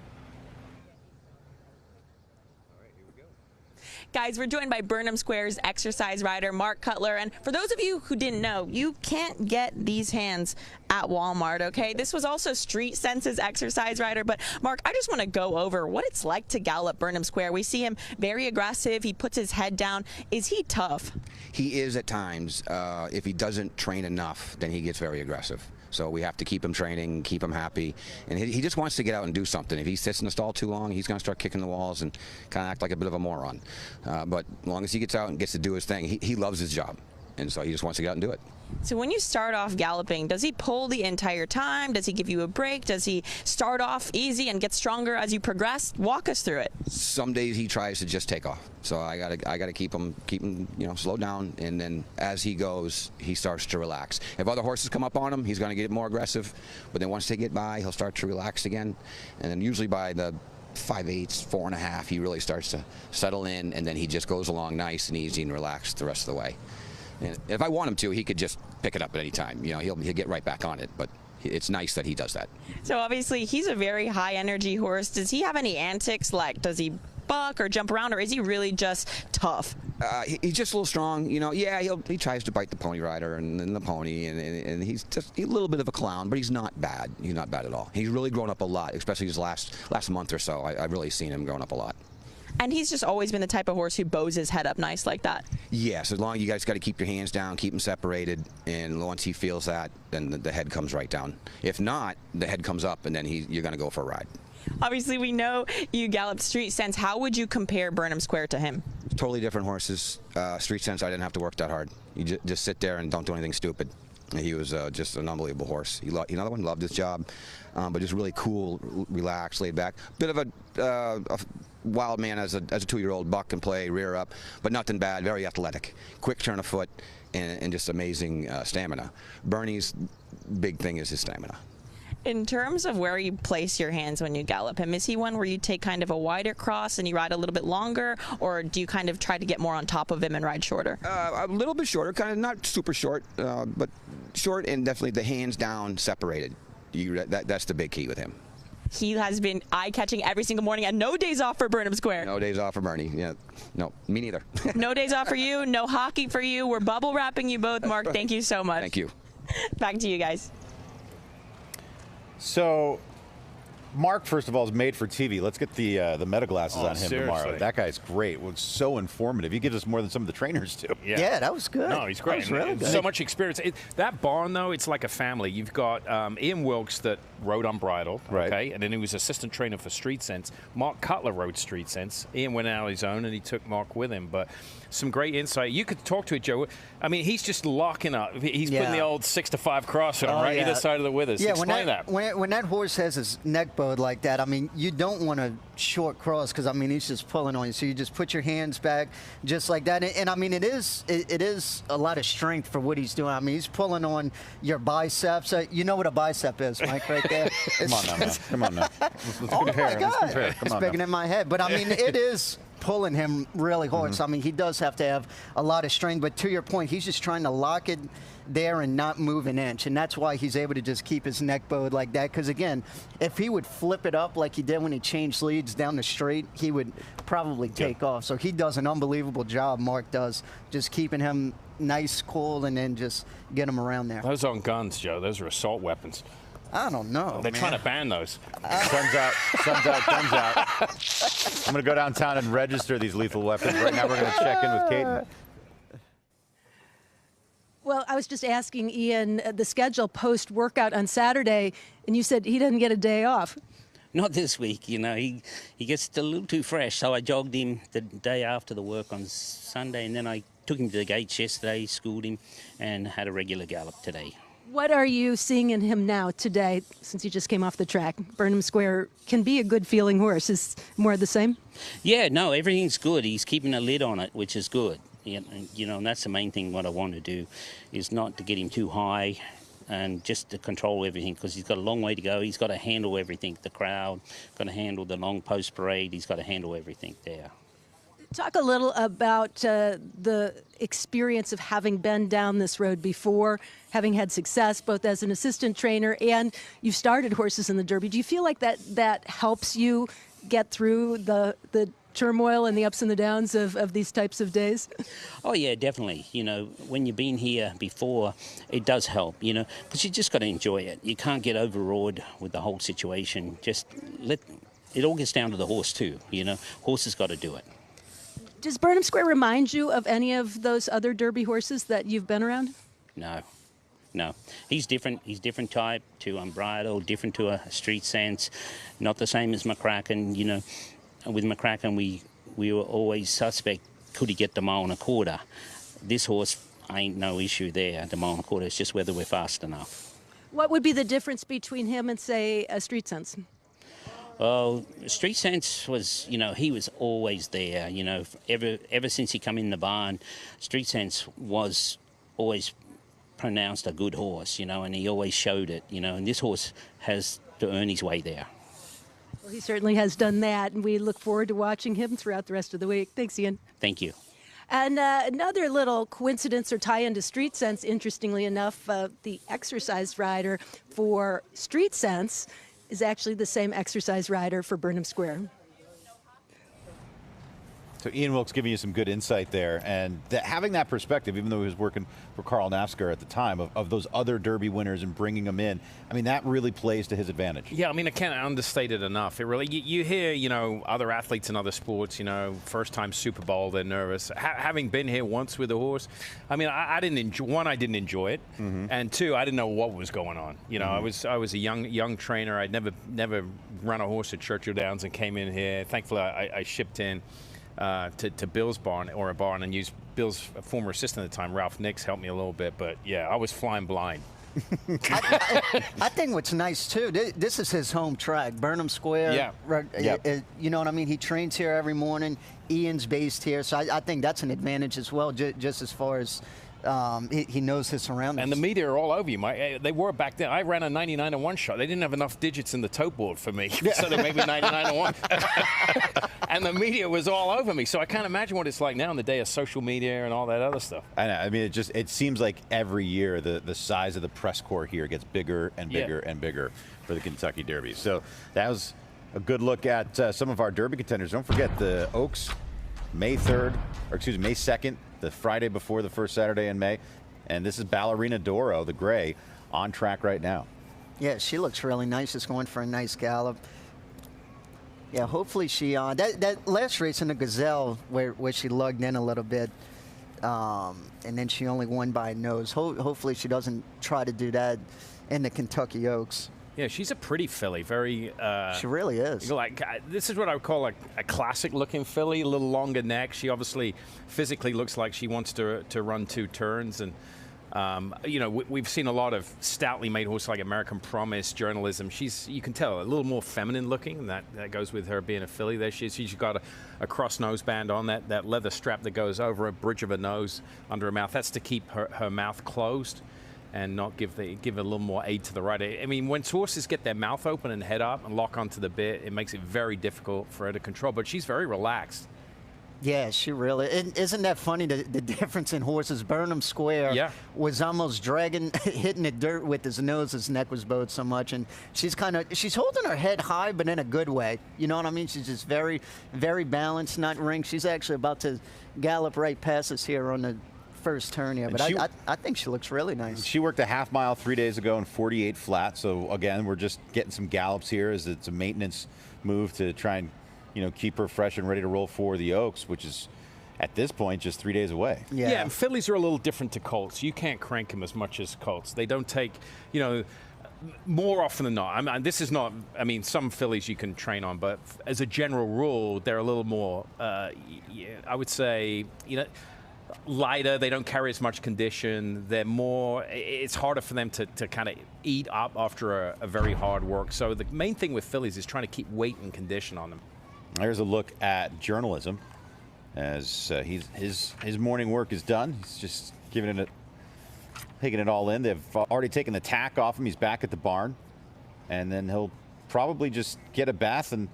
Guys, we're joined by Burnham Square's exercise rider, Mark Cutler. And for those of you who didn't know, you can't get these hands at Walmart, okay? This was also Street Sense's exercise rider. But, Mark, I just want to go over what it's like to gallop Burnham Square. We see him very aggressive. He puts his head down. Is he tough? He is at times. If he doesn't train enough, then he gets very aggressive. So we have to keep him training, keep him happy. And he just wants to get out and do something. If he sits in the stall too long, he's going to start kicking the walls and kind of act like a bit of a moron. But as long as he gets out and gets to do his thing, he loves his job. And so he just wants to get out and do it. So when you start off galloping, does he pull the entire time? Does he give you a break? Does he start off easy and get stronger as you progress? Walk us through it. Some days he tries to just take off. So I gotta keep him slow down, and then as he goes, he starts to relax. If other horses come up on him, he's going to get more aggressive. But then once they get by, he'll start to relax again. And then usually by the 5/8, 4.5, he really starts to settle in, and then he just goes along nice and easy and relaxed the rest of the way. And if I want him to, he could just pick it up at any time. He'll get right back on it, but it's nice that he does that. So obviously he's a very high energy horse. Does he have any antics? Like, does he buck or jump around, or is he really just tough? He's just a little strong. He tries to bite the pony rider and the pony, and he's just a little bit of a clown, but he's not bad. He's not bad at all. He's really grown up a lot, especially his last month or so. I've really seen him growing up a lot. And he's just always been the type of horse who bows his head up nice like that. Yes, as long as you guys got to keep your hands down, keep them separated, and once he feels that, then the head comes right down. If not, the head comes up, and then you're going to go for a ride. Obviously, we know you galloped Street Sense. How would you compare Burnham Square to him? Totally different horses. Street Sense, I didn't have to work that hard. You just sit there and don't do anything stupid. He was just an unbelievable horse. Another one, loved his job, but just really cool, relaxed, laid back. Bit of a wild man as a 2-year-old, buck and play, rear up, but nothing bad, very athletic. Quick turn of foot and just amazing stamina. Bernie's big thing is his stamina. In terms of where you place your hands when you gallop him, is he one where you take kind of a wider cross and you ride a little bit longer, or do you kind of try to get more on top of him and ride shorter? A little bit shorter, kind of not super short, but short and definitely the hands down separated. That's the big key with him. He has been eye-catching every single morning, and no days off for Burnham Square. No days off for Bernie. Yeah, no, me neither. No days off for you, no hockey for you. We're bubble wrapping you both. Mark, thank you so much. Thank you. Back to you guys. So, Mark, first of all, is made for TV. Let's get the meta glasses on him seriously. tomorrow. That guy's great. It was so informative. He gives us more than some of the trainers do. Yeah, that was good. No, he's great. That was really good. So much experience. That barn, though, it's like a family. You've got Ian Wilkes that rode Unbridled, Right. okay, and then he was assistant trainer for Street Sense. Mark Cutler rode Street Sense. Ian went out on his own, and he took Mark with him. But some great insight. You could talk to it, Joe. I mean, he's just locking up. He's putting the old 6-to-5 cross on him, either side of the withers. Yeah, Explain that. When that horse has his neck bowed like that, I mean, you don't want a short cross because, I mean, he's just pulling on you. So you just put your hands back just like that. And I mean, it is a lot of strength for what he's doing. I mean, he's pulling on your biceps. You know what a bicep is, Mike, right there? Come on now, man. Come on now. Let's Oh, compare. my God. Let's compare. Come It's on bigger now. in my head. But, I mean, it is pulling him really hard. So, I mean, he does have to have a lot of strength. But to your point, he's just trying to lock it there and not move an inch. And that's why he's able to just keep his neck bowed like that. Because, again, if he would flip it up like he did when he changed leads down the straight, he would probably take off. So he does an unbelievable job, Mark does, just keeping him nice, cool, and then just get him around there. Those aren't guns, Joe. Those are assault weapons. I don't know, They're man. trying to ban those. Sun's out. Sun's out. Sun's out. I'm going to go downtown and register these lethal weapons. Right now, we're going to check in with Caden. Well, I was just asking Ian the schedule post-workout on Saturday, and you said he doesn't get a day off. Not this week, you know. He gets a little too fresh, so I jogged him the day after the work on Sunday, and then I took him to the gates yesterday, schooled him, and had a regular gallop today. What are you seeing in him now today, since he just came off the track? Burnham Square can be a good-feeling horse. Is more of the same? Yeah, no, everything's good. He's keeping a lid on it, which is good. You know, and that's the main thing. What I want to do is not to get him too high and just to control everything, because he's got a long way to go. He's got to handle everything, the crowd, got to handle the long post parade. He's got to handle everything there. Talk a little about the experience of having been down this road before, having had success both as an assistant trainer and you've started horses in the Derby. Do you feel like that helps you get through the turmoil and the ups and the downs of these types of days? Oh, yeah, definitely. You know, when you've been here before, it does help, you know, because you just got to enjoy it. You can't get overawed with the whole situation. Just it all gets down to the horse, too, you know. Horse has got to do it. Does Burnham Square remind you of any of those other Derby horses that you've been around? No. He's different. He's different type to Unbridled, different to a Street Sense. Not the same as McCracken, you know. With McCracken, we were always suspect, could he get the mile and a quarter? This horse ain't no issue there, the mile and a quarter. It's just whether we're fast enough. What would be the difference between him and, say, a Street Sense? Well, Street Sense was, you know, he was always there, you know, ever since he come in the barn. Street Sense was always pronounced a good horse, you know, and he always showed it, you know, and this horse has to earn his way there. Well, he certainly has done that, and we look forward to watching him throughout the rest of the week. Thanks, Ian. Thank you. And another little coincidence or tie into Street Sense, interestingly enough, the exercise rider for Street Sense is actually the same exercise rider for Burnham Square. So Ian Wilkes giving you some good insight there, and having that perspective, even though he was working for Carl Nafskar at the time, of those other Derby winners and bringing them in, I mean, that really plays to his advantage. Yeah, I mean, I can't understate it enough. It really, you hear, other athletes in other sports, first time Super Bowl, they're nervous. Having been here once with a horse, I mean, I didn't enjoy. One, I didn't enjoy it, and two, I didn't know what was going on. I was a young trainer. I'd never run a horse at Churchill Downs and came in here. Thankfully, I shipped in. To Bill's barn, or a barn, and used Bill's former assistant at the time, Ralph Nix, helped me a little bit. But yeah, I was flying blind. I think what's nice too, this is his home track, Burnham Square. Yeah. You know what I mean? He trains here every morning. Ian's based here, so I think that's an advantage as well, just as far as he knows his surroundings. And the media are all over you, Mike. They were back then. I ran a 99-1 shot. They didn't have enough digits in the tote board for me, so they made me 99-1. And the media was all over me. So I can't imagine what it's like now in the day of social media and all that other stuff. I know. I mean, it seems like every year the size of the press corps here gets bigger and bigger and bigger for the Kentucky Derby. So that was a good look at some of our Derby contenders. Don't forget the Oaks, May 2nd, the Friday before the first Saturday in May. And this is Ballerina Doro, the gray, on track right now. Yeah, she looks really nice. Just going for a nice gallop. Yeah, hopefully she that last race in the Gazelle where she lugged in a little bit, and then she only won by a nose. Hopefully she doesn't try to do that in the Kentucky Oaks. Yeah, she's a pretty filly. Very. She really is. Like this is what I would call a classic-looking filly. A little longer neck. She obviously physically looks like she wants to run 2 turns, and we've seen a lot of stoutly made horses like American Promise, Journalism. You can tell, a little more feminine looking, and that goes with her being a filly. There she's got a cross nose band on, that leather strap that goes over a bridge of her nose under her mouth. That's to keep her mouth closed and not give a little more aid to the rider. I mean, when horses get their mouth open and head up and lock onto the bit, it makes it very difficult for her to control, but she's very relaxed. Yeah, she really. And isn't that funny, the difference in horses? Burnham Square was almost hitting the dirt with his nose. His neck was bowed so much. And she's holding her head high, but in a good way. You know what I mean? She's just very, very balanced, not ringed. She's actually about to gallop right past us here on the first turn here. But I think she looks really nice. She worked a half mile 3 days ago in 48 flat. So, again, we're just getting some gallops here as it's a maintenance move to try and keep her fresh and ready to roll for the Oaks, which is, at this point, just 3 days away. Yeah, and fillies are a little different to colts. You can't crank them as much as colts. They don't take, more often than not. I mean, some fillies you can train on, but as a general rule, they're a little more, I would say, lighter. They don't carry as much condition. They're more, it's harder for them to kind of eat up after a very hard work. So the main thing with fillies is trying to keep weight and condition on them. There's a look at Journalism as his morning work is done. He's just taking it all in. They've already taken the tack off him. He's back at the barn, and then he'll probably just get a bath and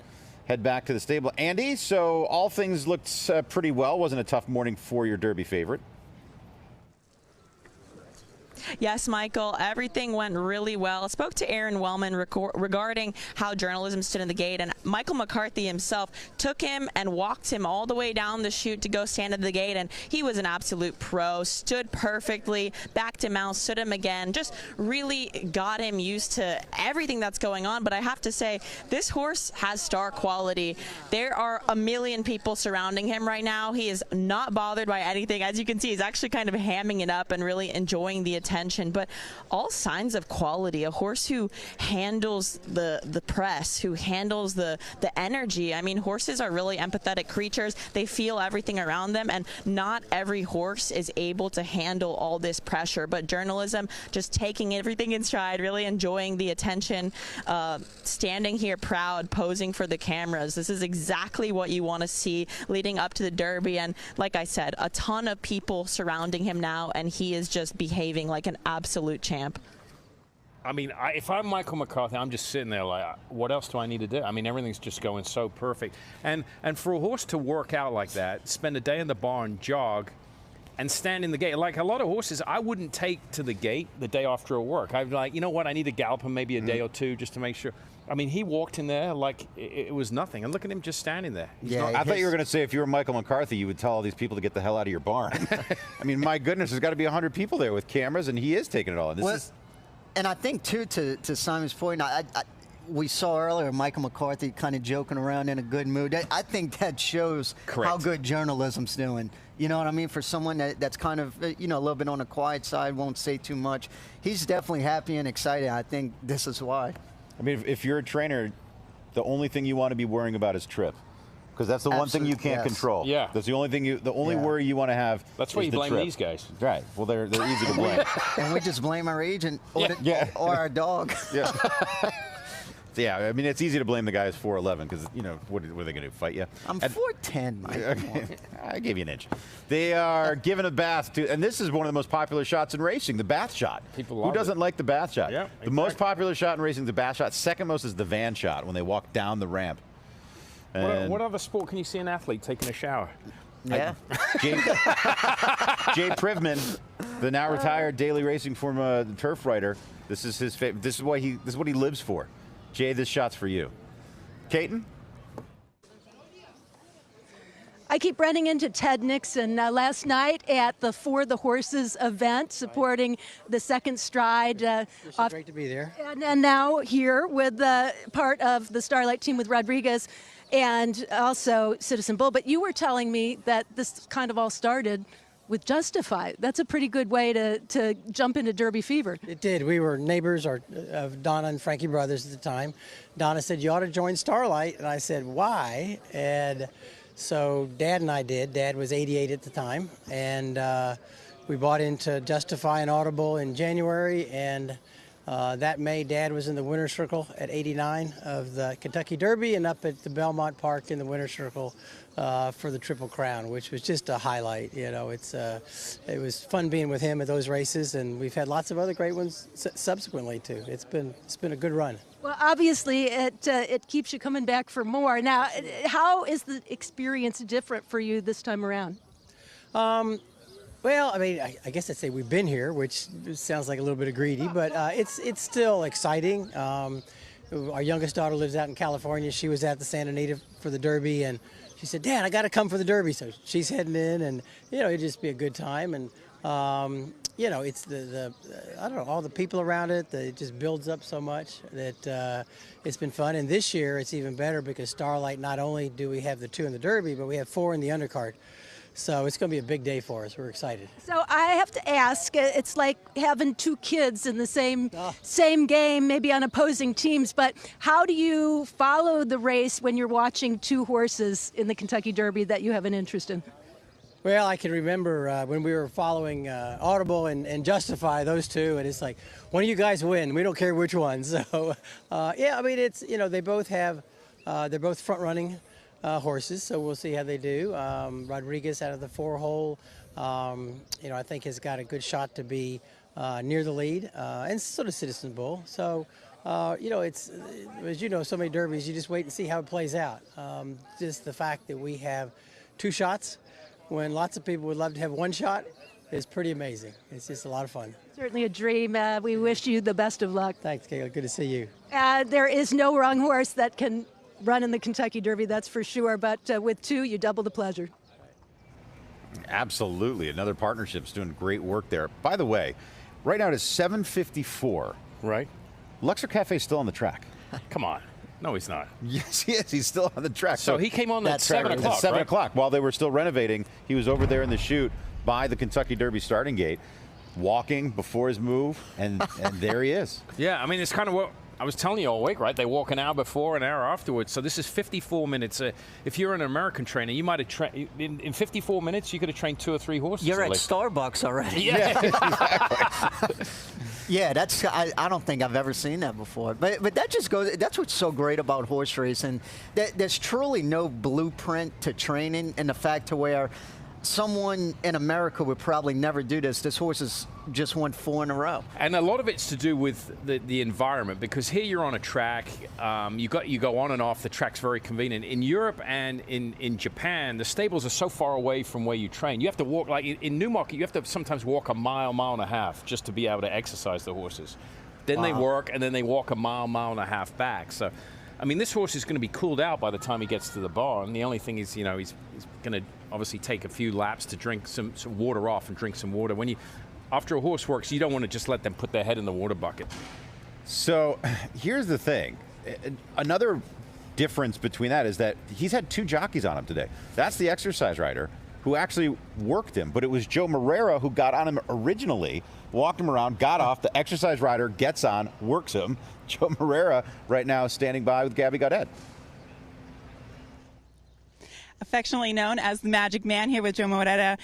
head back to the stable. Andy, so all things looked pretty well. Wasn't a tough morning for your Derby favorite. Yes, Michael, everything went really well. Spoke to Aaron Wellman regarding how Journalism stood in the gate, and Michael McCarthy himself took him and walked him all the way down the chute to go stand at the gate, and he was an absolute pro. Stood perfectly, backed him out, stood him again, just really got him used to everything that's going on. But I have to say, this horse has star quality. There are a million people surrounding him right now. He is not bothered by anything. As you can see, he's actually kind of hamming it up and really enjoying the attention. But all signs of quality. A horse who handles the press, who handles the energy. I mean, horses are really empathetic creatures. They feel everything around them, and not every horse is able to handle all this pressure. But Journalism just taking everything in stride, really enjoying the attention, standing here proud, posing for the cameras. This is exactly what you want to see leading up to the Derby. And like I said, a ton of people surrounding him now, and he is just behaving like an absolute champ. I mean, if I'm Michael McCarthy, I'm just sitting there like, what else do I need to do? I mean, everything's just going so perfect. And for a horse to work out like that, spend a day in the barn, jog, and stand in the gate. Like a lot of horses, I wouldn't take to the gate the day after work. I'd be like, you know what, I need to gallop him maybe a day or two just to make sure. I mean, he walked in there like it was nothing. And look at him just standing there. I thought you were going to say if you were Michael McCarthy, you would tell all these people to get the hell out of your barn. I mean, my goodness, there's got to be 100 people there with cameras, and he is taking it all. And and I think, too, to Simon's point, we saw earlier Michael McCarthy kind of joking around in a good mood. I think that shows how good journalism's doing. You know what I mean? For someone that's kind of, a little bit on the quiet side, won't say too much. He's definitely happy and excited. I think this is why. I mean, if you're a trainer, the only thing you want to be worrying about is trip. Because that's the one thing you can't control. Yeah. That's the only thing the only worry you want to have. That's why you blame these guys. Right. Well, they're easy to blame. And we just blame our agent or our dog. Yeah. Yeah, I mean, it's easy to blame the guy who's 4'11", because, what are they going to do, fight you? I'm 4'10", Mike. I gave you an inch. They are giving a bath to, and this is one of the most popular shots in racing, the bath shot. People love Who doesn't like the bath shot? Yeah, exactly. The most popular shot in racing is the bath shot. Second most is the van shot, when they walk down the ramp. What other sport can you see an athlete taking a shower? Yeah. Jay Privman, the now retired daily racing form turf writer, this is his favorite. This is what he lives for. Jay, this shot's for you. Caton? I keep running into Ted Nixon last night at the For the Horses event, supporting the Second Stride. It's great to be there. And now here with part of the Starlight team with Rodriguez and also Citizen Bull. But you were telling me that this kind of all started with Justify. That's a pretty good way to jump into Derby fever. It did. We were neighbors of Donna and Frankie Brothers at the time. Donna said, you ought to join Starlight. And I said, why? And so Dad and I did. Dad was 88 at the time. And we bought into Justify and Audible in January. And that May, Dad was in the winner's circle at 89 of the Kentucky Derby and up at the Belmont Park in the winner's circle for the Triple Crown, which was just a highlight. It was fun being with him at those races, and we've had lots of other great ones subsequently too. It's been a good run. Well, obviously, it keeps you coming back for more. Now, how is the experience different for you this time around? Well, I mean, I guess I'd say we've been here, which sounds like a little bit of greedy, but it's still exciting. Our youngest daughter lives out in California. She was at the Santa Anita for the Derby, and she said, Dad, I got to come for the Derby. So she's heading in, and, it'd just be a good time. And, it's I don't know, all the people around it, it just builds up so much that it's been fun. And this year it's even better because Starlight, not only do we have the 2 in the Derby, but we have 4 in the undercard. So it's going to be a big day for us. We're excited. So I have to ask, it's like having 2 kids in the same game, maybe on opposing teams, but how do you follow the race when you're watching 2 horses in the Kentucky Derby that you have an interest in? Well, I can remember when we were following Audible and Justify, those 2, and it's like, one of you guys win. We don't care which one. So, I mean, it's, they both have, they're both front-running horses, so we'll see how they do. Rodriguez out of the 4-hole, I think has got a good shot to be near the lead, and so does Citizen Bull. So, it's, as you know, so many derbies, you just wait and see how it plays out. Just the fact that we have 2 shots when lots of people would love to have 1 shot is pretty amazing. It's just a lot of fun. Certainly a dream. We wish you the best of luck. Thanks, Kayla. Good to see you. There is no wrong horse that can run in the Kentucky Derby, that's for sure. But with 2, you double the pleasure. Absolutely. Another partnership's doing great work there. By the way, right now it is 7:54. Right. Luxor Cafe's still on the track. Come on. No, he's not. Yes, he is. He's still on the track. So he came on at 7 o'clock, At 7 o'clock. While they were still renovating, he was over there in the chute by the Kentucky Derby starting gate, walking before his move, and there he is. Yeah, I mean, it's kind of what I was telling you all week, right? They walk an hour before, an hour afterwards. So this is 54 minutes. If you're an American trainer, you might have trained in 54 minutes. You could have trained 2 or 3 horses. You're at Starbucks already. Yeah, exactly. Yeah, that's. I don't think I've ever seen that before. But that just goes. That's what's so great about horse racing. There's truly no blueprint to training, and the fact to where someone in America would probably never do this. This horse has just won 4 in a row. And a lot of it's to do with the environment, because here you're on a track. You go on and off. The track's very convenient. In Europe and in Japan, the stables are so far away from where you train. You have to walk, like in Newmarket, you have to sometimes walk a mile and a half just to be able to exercise the horses. Then they work, and then they walk a mile and a half back. So, I mean, this horse is going to be cooled out by the time he gets to the barn. The only thing is, you know, he's going to obviously take a few laps to drink some water off and drink some water. After a horse works, you don't want to just let them put their head in the water bucket. So here's the thing. Another difference between that is that he's had 2 jockeys on him today. That's the exercise rider who actually worked him, but it was Joe Moreira who got on him originally, walked him around, got off. The exercise rider gets on, works him. Joe Moreira right now is standing by with Gabby Gaudet. Affectionately known as the Magic Man, here with Joe Moreira.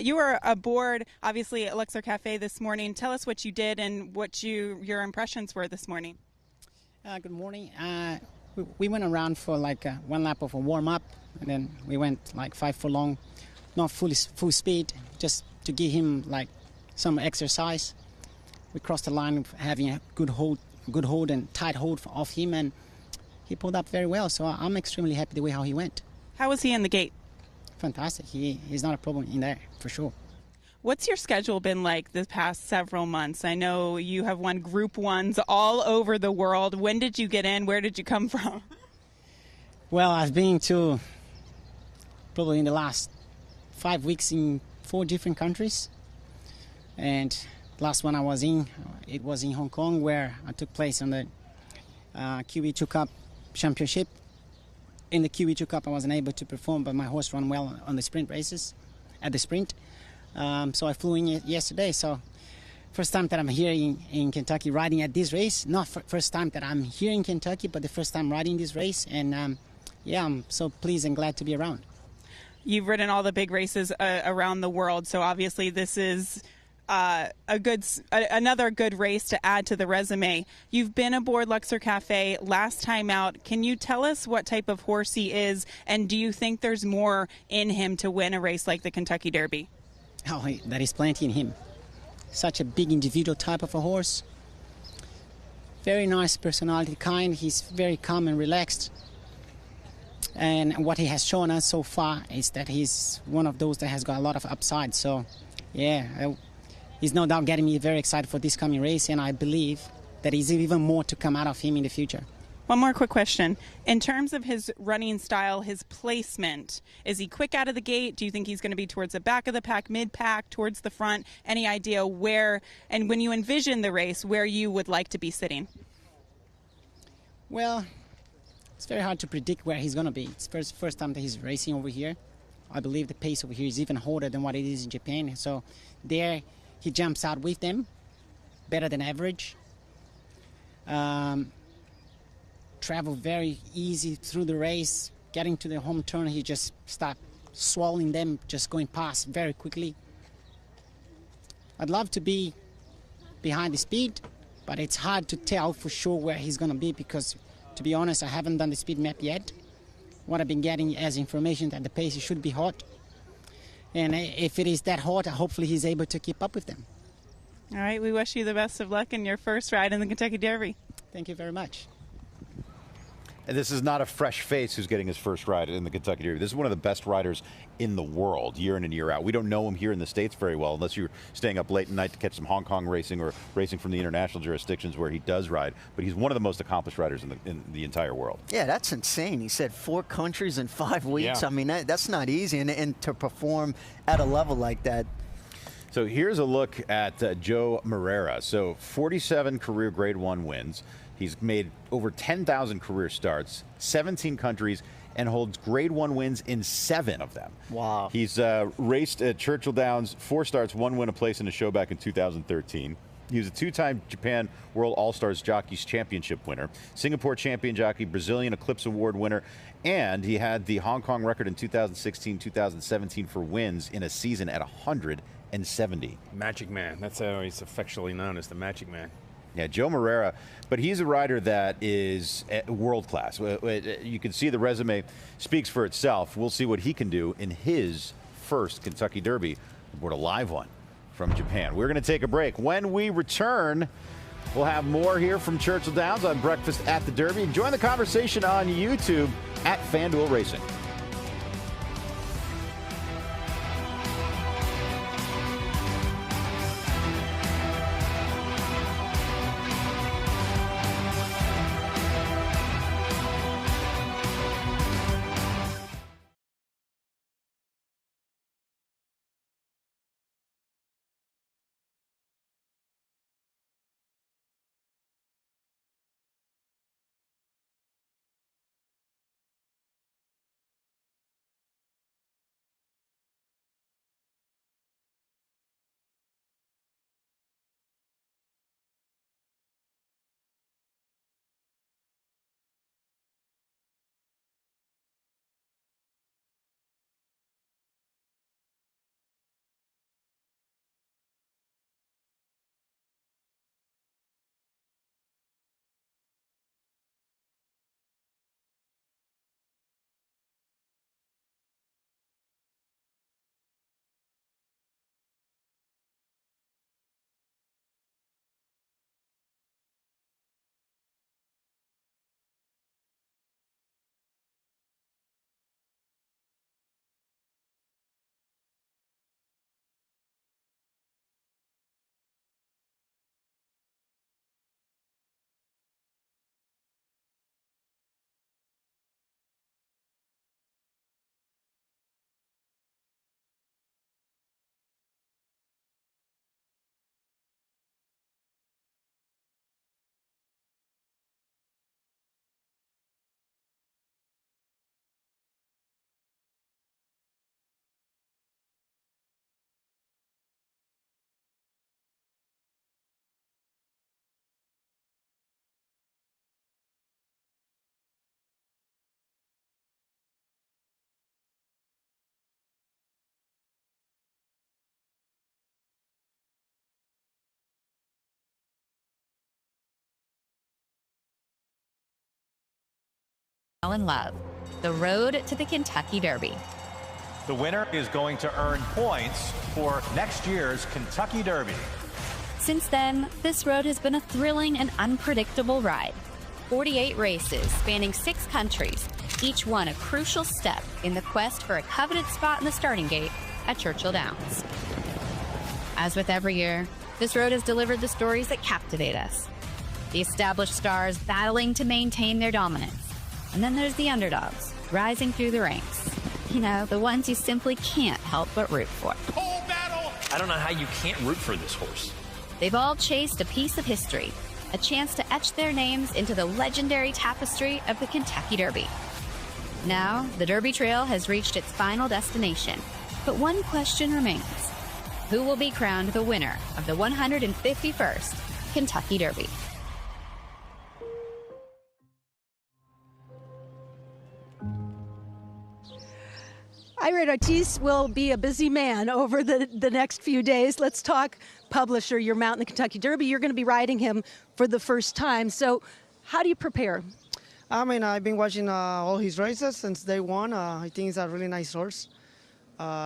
You were aboard, obviously, at Luxor Cafe this morning. Tell us what you did and what your impressions were this morning. Good morning. We went around for like 1 lap of a warm-up, and then we went like 5 furlong, not full speed, just to give him like some exercise. We crossed the line having a good hold and tight hold off him, and he pulled up very well. So I'm extremely happy the way how he went. How was he in the gate? Fantastic. He's not a problem in there, for sure. What's your schedule been like the past several months? I know you have won Group 1s all over the world. When did you get in? Where did you come from? Well, I've been to probably in the last 5 weeks in 4 different countries. And the last one I was in, it was in Hong Kong, where I took place on the QE2 Cup Championship. In the QE2 Cup, I wasn't able to perform, but my horse ran well on the sprint races, at the sprint. So I flew in yesterday. So first time that I'm here in Kentucky riding at this race. Not first time that I'm here in Kentucky, but the first time riding this race. And yeah, I'm so pleased and glad to be around. You've ridden all the big races around the world, so obviously this is another good race to add to the resume. You've been aboard Luxor Cafe last time out. Can you tell us what type of horse he is, and do you think there's more in him to win a race like the Kentucky Derby? Oh, there is plenty in him. Such a big individual type of a horse. Very nice personality, kind. He's very calm and relaxed. And what he has shown us so far is that he's one of those that has got a lot of upside. So, yeah, he's no doubt getting me very excited for this coming race, and I believe that there's even more to come out of him in the future. One more quick question. In terms of his running style, his placement, is he quick out of the gate? Do you think he's going to be towards the back of the pack, mid-pack, towards the front? Any idea where, and when you envision the race, where you would like to be sitting? Well, it's very hard to predict where he's going to be. It's first time that he's racing over here. I believe the pace over here is even harder than what it is in Japan. So there, he jumps out with them, better than average. Travel very easy through the race. Getting to the home turn, he just stopped swallowing them, just going past very quickly. I'd love to be behind the speed, but it's hard to tell for sure where he's going to be because, to be honest, I haven't done the speed map yet. What I've been getting as information that the pace should be hot. And if it is that hot, hopefully he's able to keep up with them. All right, we wish you the best of luck in your first ride in the Kentucky Derby. Thank you very much. And this is not a fresh face who's getting his first ride in the Kentucky Derby. This is one of the best riders in the world, year in and year out. We don't know him here in the States very well, unless you're staying up late at night to catch some Hong Kong racing or racing from the international jurisdictions where he does ride. But he's one of the most accomplished riders in the entire world. Yeah, that's insane. He said 4 countries in 5 weeks. Yeah. I mean, that's not easy, and to perform at a level like that. So here's a look at Joe Moreira. So 47 career Grade 1 wins. He's made over 10,000 career starts, 17 countries, and holds Grade 1 wins in 7 of them. Wow. He's raced at Churchill Downs, 4 starts, 1 win, a place in a show back in 2013. He was a 2-time Japan World All-Stars Jockeys Championship winner, Singapore Champion Jockey, Brazilian Eclipse Award winner, and he had the Hong Kong record in 2016-2017 for wins in a season at 170. Magic Man. That's how he's affectionately known as the Magic Man. Yeah, Joe Moreira, but he's a rider that is world class. You can see the resume speaks for itself. We'll see what he can do in his first Kentucky Derby aboard a live one from Japan. We're going to take a break. When we return, we'll have more here from Churchill Downs on Breakfast at the Derby. Join the conversation on YouTube at FanDuel Racing. In love, the road to the Kentucky Derby. The winner is going to earn points for next year's Kentucky Derby. Since then, this road has been a thrilling and unpredictable ride. 48 races spanning 6 countries, each one a crucial step in the quest for a coveted spot in the starting gate at Churchill Downs. As with every year, this road has delivered the stories that captivate us. The established stars battling to maintain their dominance. And then there's the underdogs, rising through the ranks. You know, the ones you simply can't help but root for. Cold battle! I don't know how you can't root for this horse. They've all chased a piece of history, a chance to etch their names into the legendary tapestry of the Kentucky Derby. Now, the Derby Trail has reached its final destination, but one question remains. Who will be crowned the winner of the 151st Kentucky Derby? Irad Ortiz will be a busy man over the next few days. Let's talk Publisher, your mount in the Kentucky Derby. You're going to be riding him for the first time. So how do you prepare? I mean, I've been watching all his races since day one. I think he's a really nice horse.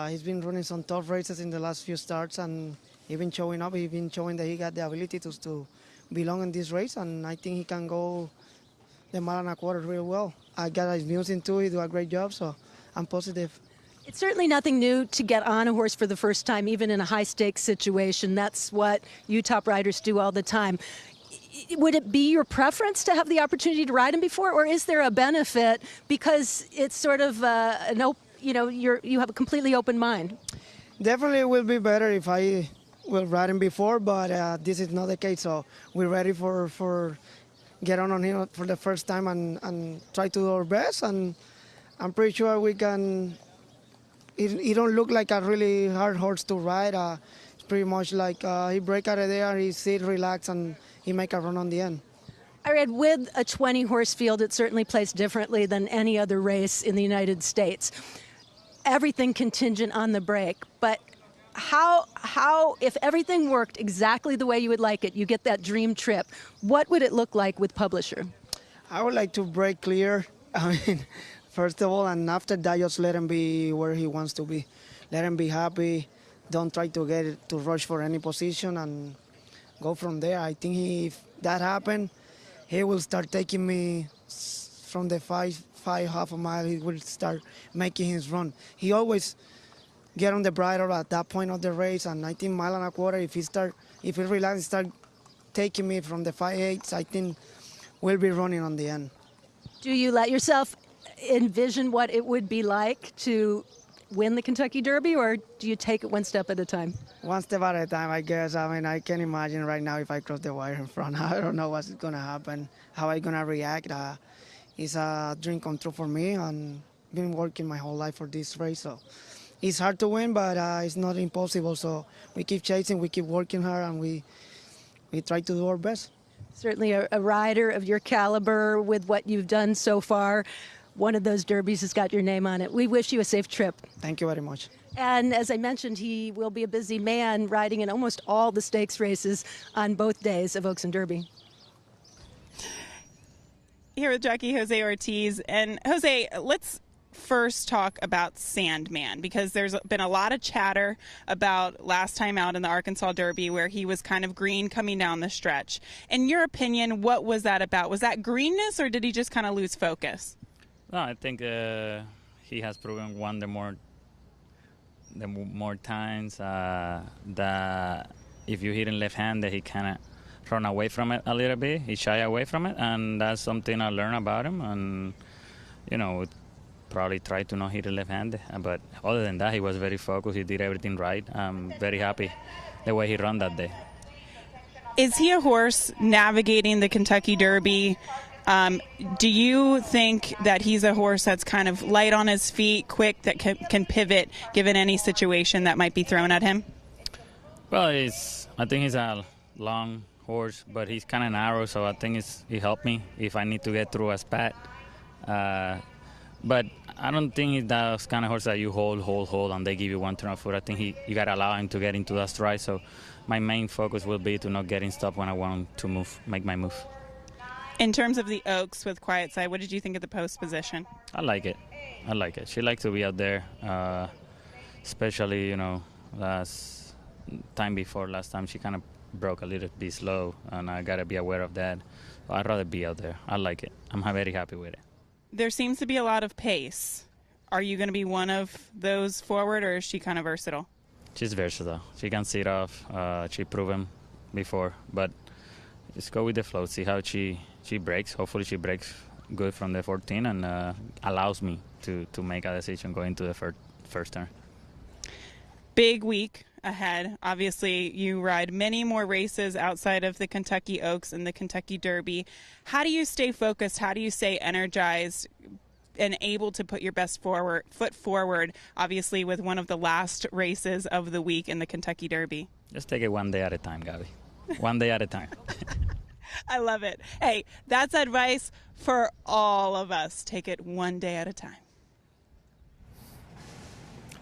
He's been running some tough races in the last few starts, and he's been showing up. He's been showing that he got the ability to belong in this race, and I think he can go the mile and a quarter real well. I got his music too. He do a great job, so I'm positive. It's certainly nothing new to get on a horse for the first time, even in a high-stakes situation. That's what you top riders do all the time. Would it be your preference to have the opportunity to ride him before, or is there a benefit because it's sort of you have a completely open mind? Definitely, it will be better if I will ride him before, but this is not the case. So we're ready for get on him for the first time and try to do our best. And I'm pretty sure we can. He don't look like a really hard horse to ride. It's pretty much like he break out of there, he sit, relax, and he make a run on the end. I read with a 20-horse field, it certainly plays differently than any other race in the United States. Everything contingent on the break, but how if everything worked exactly the way you would like it, you get that dream trip, what would it look like with Publisher? I would like to break clear. I mean, first of all, and after that, just let him be where he wants to be. let him be happy. Don't try to get it to rush for any position and go from there. I think if that happened, he will start taking me from the five half a mile. He will start making his run. He always get on the bridle at that point of the race, and 19 mile and a quarter. If he relax, start taking me from the 5/8, I think we'll be running on the end. Do you let yourself envision what it would be like to win the Kentucky Derby, or do you take it one step at a time? One step at a time, I guess. I mean, I can imagine right now if I cross the wire in front. I don't know what's going to happen, how I'm going to react. It's a dream come true for me, and been working my whole life for this race. So it's hard to win, but it's not impossible. So we keep chasing, we keep working hard, and we try to do our best. Certainly a rider of your caliber with what you've done so far. One of those derbies has got your name on it. We wish you a safe trip. Thank you very much. And as I mentioned, he will be a busy man riding in almost all the stakes races on both days of Oaks and Derby. Here with jockey Jose Ortiz. And Jose, let's first talk about Sandman, because there's been a lot of chatter about last time out in the Arkansas Derby where he was kind of green coming down the stretch. In your opinion, what was that about? Was that greenness, or did he just kind of lose focus? No, I think he has proven the more times that if you hit him left-handed, he kind of run away from it a little bit. He shy away from it, and that's something I learned about him. And probably try to not hit it left-handed. But other than that, he was very focused. He did everything right. I'm very happy the way he ran that day. Is he a horse navigating the Kentucky Derby? Do you think that he's a horse that's kind of light on his feet, quick, that can pivot given any situation that might be thrown at him? Well, I think he's a long horse, but he's kind of narrow, so I think he helped me if I need to get through a spat. But I don't think he's that kind of horse that you hold, and they give you one turn of foot. I think you got to allow him to get into that stride. So my main focus will be to not getting stopped when I want to make my move. In terms of the Oaks with Quiet Side, what did you think of the post position? I like it. She likes to be out there, especially, last time she kind of broke a little bit slow, and I got to be aware of that. I'd rather be out there. I like it. I'm very happy with it. There seems to be a lot of pace. Are you going to be one of those forward, or is she kind of versatile? She's versatile. She can sit off. She proven before, but just go with the flow. See how she breaks. Hopefully she breaks good from the 14 and allows me to make a decision going to the first turn. Big week ahead. Obviously, you ride many more races outside of the Kentucky Oaks and the Kentucky Derby. How do you stay focused? How do you stay energized and able to put your best foot forward, obviously, with one of the last races of the week in the Kentucky Derby? Just take it one day at a time, Gabby. One day at a time. I love it. Hey, that's advice for all of us. Take it one day at a time.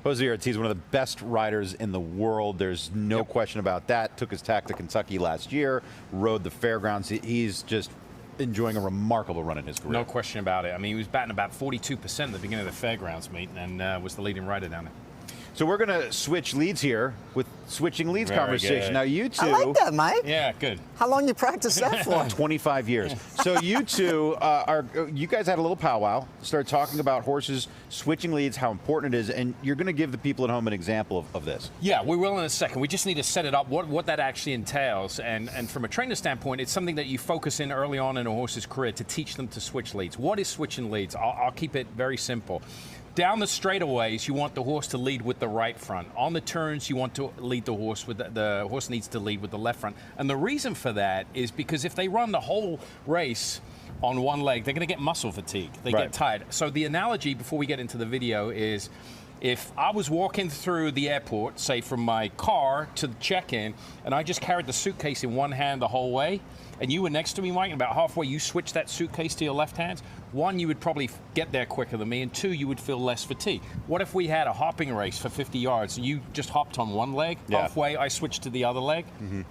Jose Ortiz, one of the best riders in the world. There's no question about that. Took his tack to Kentucky last year, rode the fairgrounds. He's just enjoying a remarkable run in his career. No question about it. I mean, he was batting about 42% at the beginning of the fairgrounds meet and was the leading rider down there. So we're going to switch leads here with switching leads Very conversation. good. Now, you two... I like that, Mike. Yeah, good. How long you practiced that for? 25 years. So you two, you guys had a little powwow, started talking about horses switching leads, how important it is, and you're going to give the people at home an example of this. Yeah, we will in a second. We just need to set it up, what that actually entails. And from a trainer standpoint, it's something that you focus in early on in a horse's career to teach them to switch leads. What is switching leads? I'll keep it very simple. Down the straightaways, you want the horse to lead with the right front. On the turns, you want to lead the horse with the horse needs to lead with the left front. And the reason for that is because if they run the whole race on one leg, they're going to get muscle fatigue. They get tired. So the analogy before we get into the video is if I was walking through the airport, say from my car to the check-in, and I just carried the suitcase in one hand the whole way, and you were next to me, Mike, and about halfway you switched that suitcase to your left hand, one, you would probably get there quicker than me, and two, you would feel less fatigue. What if we had a hopping race for 50 yards and you just hopped on one leg, halfway I switched to the other leg?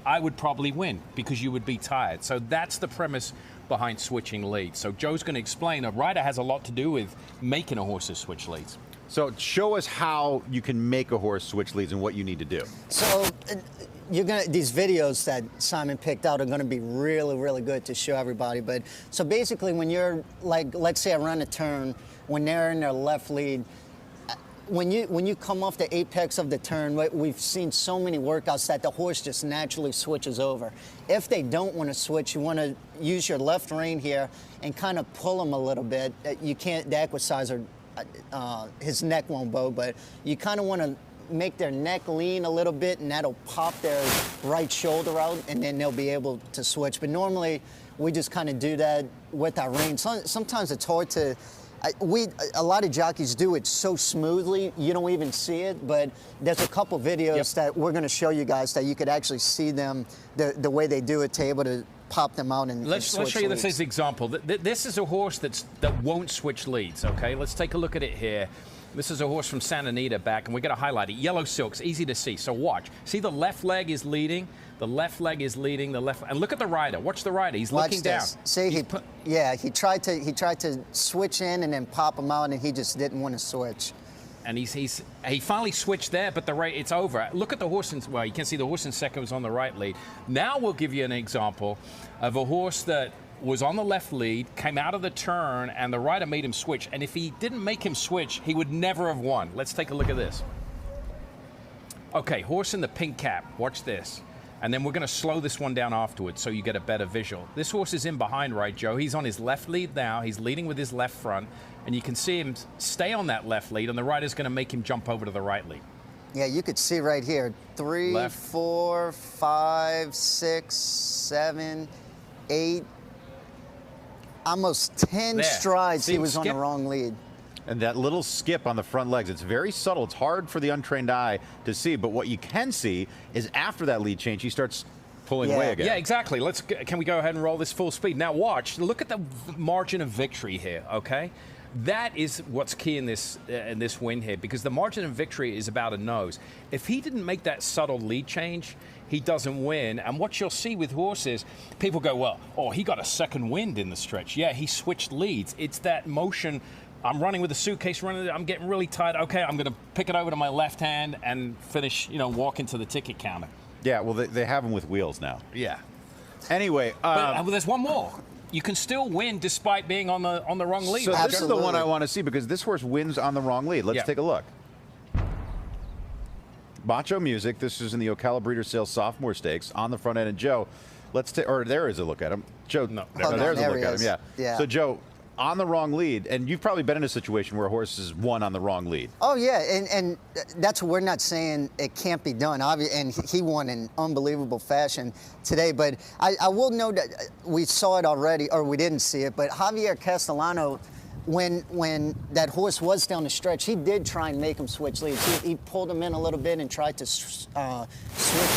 I would probably win because you would be tired. So that's the premise behind switching leads. So Joe's going to explain a rider has a lot to do with making a horse's switch leads. So show us how you can make a horse switch leads and what you need to do. So these videos that Simon picked out are gonna be really, really good to show everybody. But so basically, when you're like, let's say I run a turn, when they're in their left lead, when you come off the apex of the turn, we've seen so many workouts that the horse just naturally switches over. If they don't want to switch, you want to use your left rein here and kind of pull them a little bit. You can't, the equicizer, his neck won't bow, but you kind of want to make their neck lean a little bit, and that'll pop their right shoulder out, and then they'll be able to switch. But normally, we just kind of do that with our rein. Sometimes it's hard to. A lot of jockeys do it so smoothly you don't even see it, but there's a couple videos that we're going to show you guys that you could actually see them the way they do it, to able to pop them out and let's switch show you leads. this as an example. This is a horse that won't switch leads. Okay, let's take a look at it here. This is a horse from Santa Anita back, and we're going to highlight it. Yellow silks, easy to see. So watch. See, the left leg is leading. The left leg is leading. The left, and look at the rider. Watch the rider. He's looking down. See, he tried to switch in and then pop him out, and he just didn't want to switch. And he finally switched there, but it's over. Look at the horse. Well, you can see the horse in second was on the right lead. Now we'll give you an example of a horse that was on the left lead, came out of the turn, and the rider made him switch. And if he didn't make him switch, he would never have won. Let's take a look at this. Okay, horse in the pink cap. Watch this. And then we're going to slow this one down afterwards so you get a better visual. This horse is in behind, right, Joe? He's on his left lead now. He's leading with his left front. And you can see him stay on that left lead, and the rider's going to make him jump over to the right lead. Yeah, you could see right here. 3, 4, 5, 6, 7, 8, almost 10 strides he was on the wrong lead. And that little skip on the front legs, it's very subtle. It's hard for the untrained eye to see, but what you can see is after that lead change, he starts pulling away again. Yeah, exactly. Can we go ahead and roll this full speed? Now watch, look at the margin of victory here, okay? That is what's key in this win here, because the margin of victory is about a nose. If he didn't make that subtle lead change, he doesn't win. And what you'll see with horses, people go, well, oh, he got a second wind in the stretch. Yeah, he switched leads. It's that motion. I'm running with a suitcase, I'm getting really tired. Okay, I'm going to pick it over to my left hand and finish, walk into the ticket counter. Yeah, well, they have them with wheels now. Yeah. Anyway. But there's one more. You can still win despite being on the wrong lead. So this is the one I want to see, because this horse wins on the wrong lead. Let's take a look. Macho Music. This is in the Ocala Breeder Sales Sophomore Stakes on the front end. And Joe, there is a look at him. Joe, there's a look at him. Yeah. So Joe, on the wrong lead, and you've probably been in a situation where a horse has won on the wrong lead. Oh yeah, and that's what we're not saying it can't be done. And he won in unbelievable fashion today. But I will note that we saw it already, or we didn't see it. But Javier Castellano, when that horse was down the stretch, he did try and make him switch leads. He pulled him in a little bit and tried to switch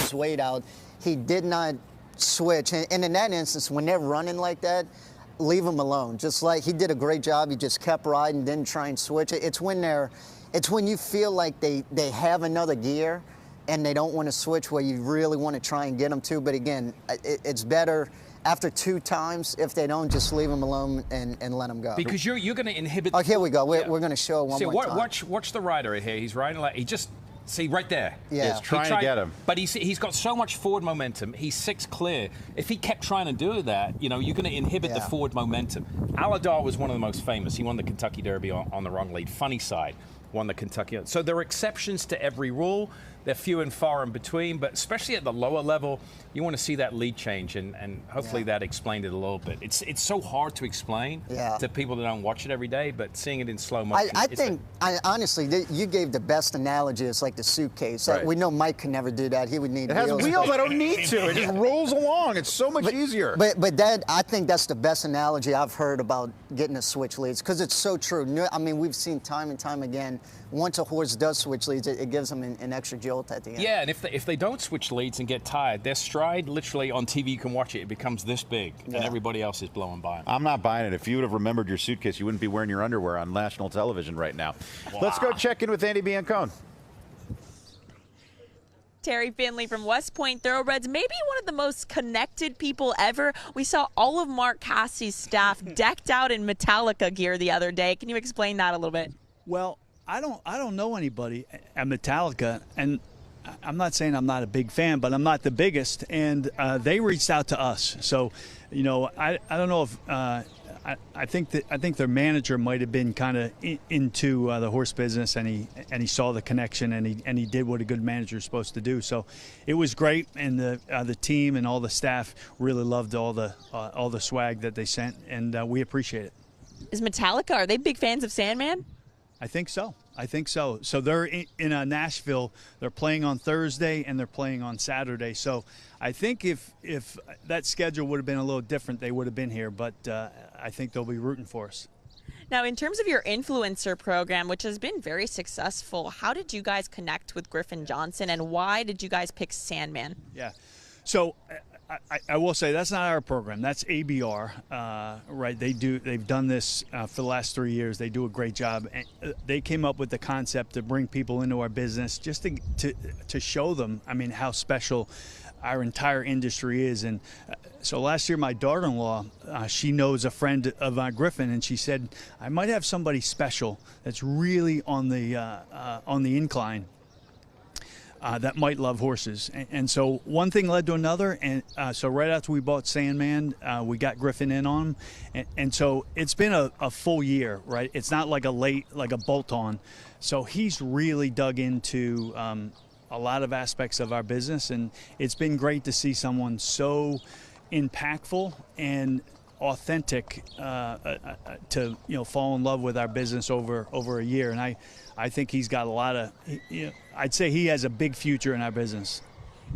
his weight out. He did not switch, and in that instance, when they're running like that, leave him alone. Just like he did a great job. He just kept riding, didn't try and switch it. It's when you feel like they have another gear and they don't want to switch, where you really want to try and get them to. But again, it's better after 2 times, if they don't, just leave them alone and let them go. Because you're going to inhibit. Oh, here we go. We're going to show one more time. Watch the rider here. He's riding like he just. See, right there. Yeah. He's trying to get him. But he's got so much forward momentum. He's 6 clear. If he kept trying to do that, you're going to inhibit the forward momentum. Aladar was one of the most famous. He won the Kentucky Derby on the wrong lead. Funny Side won the Kentucky. So there are exceptions to every rule. They're few and far in between, but especially at the lower level, you want to see that lead change, and hopefully that explained it a little bit. It's so hard to explain to people that don't watch it every day, but seeing it in slow motion. Honestly, you gave the best analogy. It's like the suitcase. Right. We know Mike can never do that. He would need wheels. It has wheels. I don't need to. It just rolls along. It's so much easier. But I think that's the best analogy I've heard about getting a switch leads, because it's so true. I mean, we've seen time and time again, once a horse does switch leads, it gives them an extra jolt at the end. Yeah, and if they don't switch leads and get tired, their stride, literally on TV, you can watch it, it becomes this big, and everybody else is blowing by them. I'm not buying it. If you would have remembered your suitcase, you wouldn't be wearing your underwear on national television right now. Wow. Let's go check in with Andy Biancone. Terry Finley from West Point Thoroughbreds, maybe one of the most connected people ever. We saw all of Mark Cassie's staff decked out in Metallica gear the other day. Can you explain that a little bit? Well, I don't know anybody at Metallica, and I'm not saying I'm not a big fan, but I'm not the biggest, and they reached out to us. So, you know, I don't know if I think their manager might have been kind of into the horse business, and he saw the connection, and he did what a good manager is supposed to do. So it was great, and the team and all the staff really loved all the swag that they sent, and we appreciate it. Is Metallica, are they big fans of Sandman? I think so. So they're in Nashville. They're playing on Thursday and they're playing on Saturday. So I think if that schedule would have been a little different, they would have been here. But I think they'll be rooting for us. Now, in terms of your influencer program, which has been very successful, how did you guys connect with Griffin Johnson, and why did you guys pick Sandman? Yeah. So I will say that's not our program. That's ABR, right? They've done this for the last 3 years. They do a great job. And they came up with the concept to bring people into our business just to show them, I mean, how special our entire industry is. And so last year, my daughter-in-law, she knows a friend of Griffin, and she said, I might have somebody special that's really on the incline. That might love horses. And so one thing led to another. And so right after we bought Sandman, we got Griffin in on him. And so it's been a full year, right? It's not like a bolt-on. So he's really dug into a lot of aspects of our business. And it's been great to see someone so impactful and authentic to fall in love with our business over a year. And I think he's got a lot of, I'd say he has a big future in our business.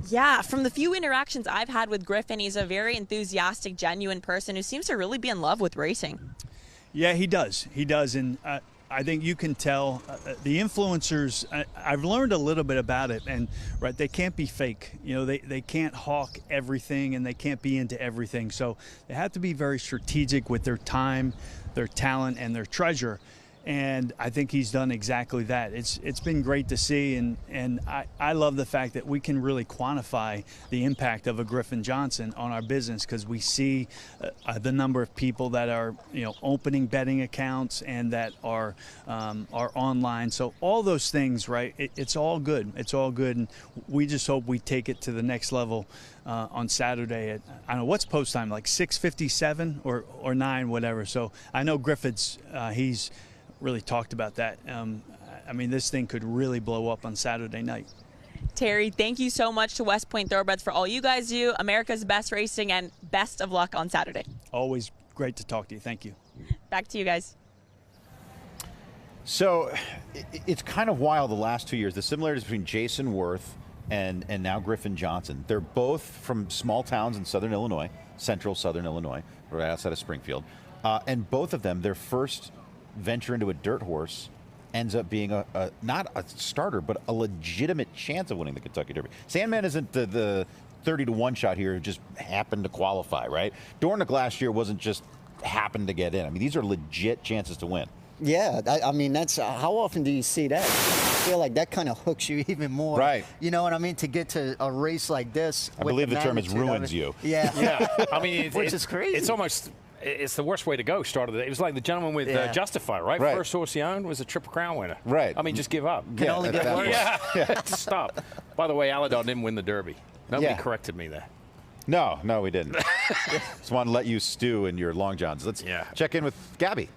Yeah, from the few interactions I've had with Griffin, he's a very enthusiastic, genuine person who seems to really be in love with racing. Yeah, he does. And I think you can tell the influencers, I've learned a little bit about it, and right, they can't be fake. They can't hawk everything, and they can't be into everything. So they have to be very strategic with their time, their talent, and their treasure. And I think he's done exactly that. It's been great to see, and I love the fact that we can really quantify the impact of a Griffin Johnson on our business, because we see the number of people that are opening betting accounts and that are online. So all those things, right? It's all good. It's all good, and we just hope we take it to the next level on Saturday at, I don't know, what's post time, like 6:57 or 9, whatever. So I know Griffin's he's really talked about that. I mean, this thing could really blow up on Saturday night. Terry, thank you so much to West Point Thoroughbreds for all you guys do, America's best racing, and best of luck on Saturday. Always great to talk to you. Thank you. Back to you guys. So it's kind of wild the last 2 years, the similarities between Jason Worth and now Griffin Johnson. They're both from small towns in southern Illinois, central southern Illinois, right outside of Springfield. And both of them, their first venture into a dirt horse ends up being not a starter, but a legitimate chance of winning the Kentucky Derby. Sandman isn't the 30-to-1 shot here who just happened to qualify, right? Dornick last year wasn't just happened to get in. I mean, these are legit chances to win. Yeah, I mean, that's how often do you see that? I feel like that kind of hooks you even more. Right. You know what I mean? To get to a race like this. I believe the term is ruins you. Yeah. Yeah. I mean, which is crazy. It's almost. It's the worst way to go. Start of the day. It was like the gentleman with Justify, right? First horse he owned was a Triple Crown winner. Right. I mean, just give up. Can only get worse. Yeah. Stop. By the way, Aladon didn't win the Derby. Nobody corrected me there. No, we didn't. Just want to let you stew in your long johns. Let's check in with Gabby.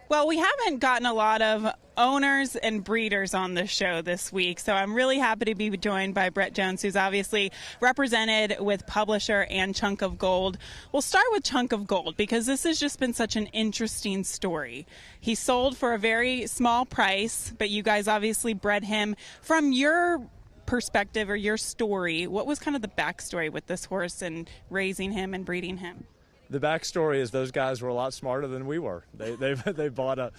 Well, we haven't gotten a lot of owners and breeders on the show this week, so I'm really happy to be joined by Brett Jones, who's obviously represented with Publisher and Chunk of Gold. We'll start with Chunk of Gold because this has just been such an interesting story. He sold for a very small price, but you guys obviously bred him. From your perspective or your story, what was kind of the backstory with this horse and raising him and breeding him? The backstory is those guys were a lot smarter than we were. They bought a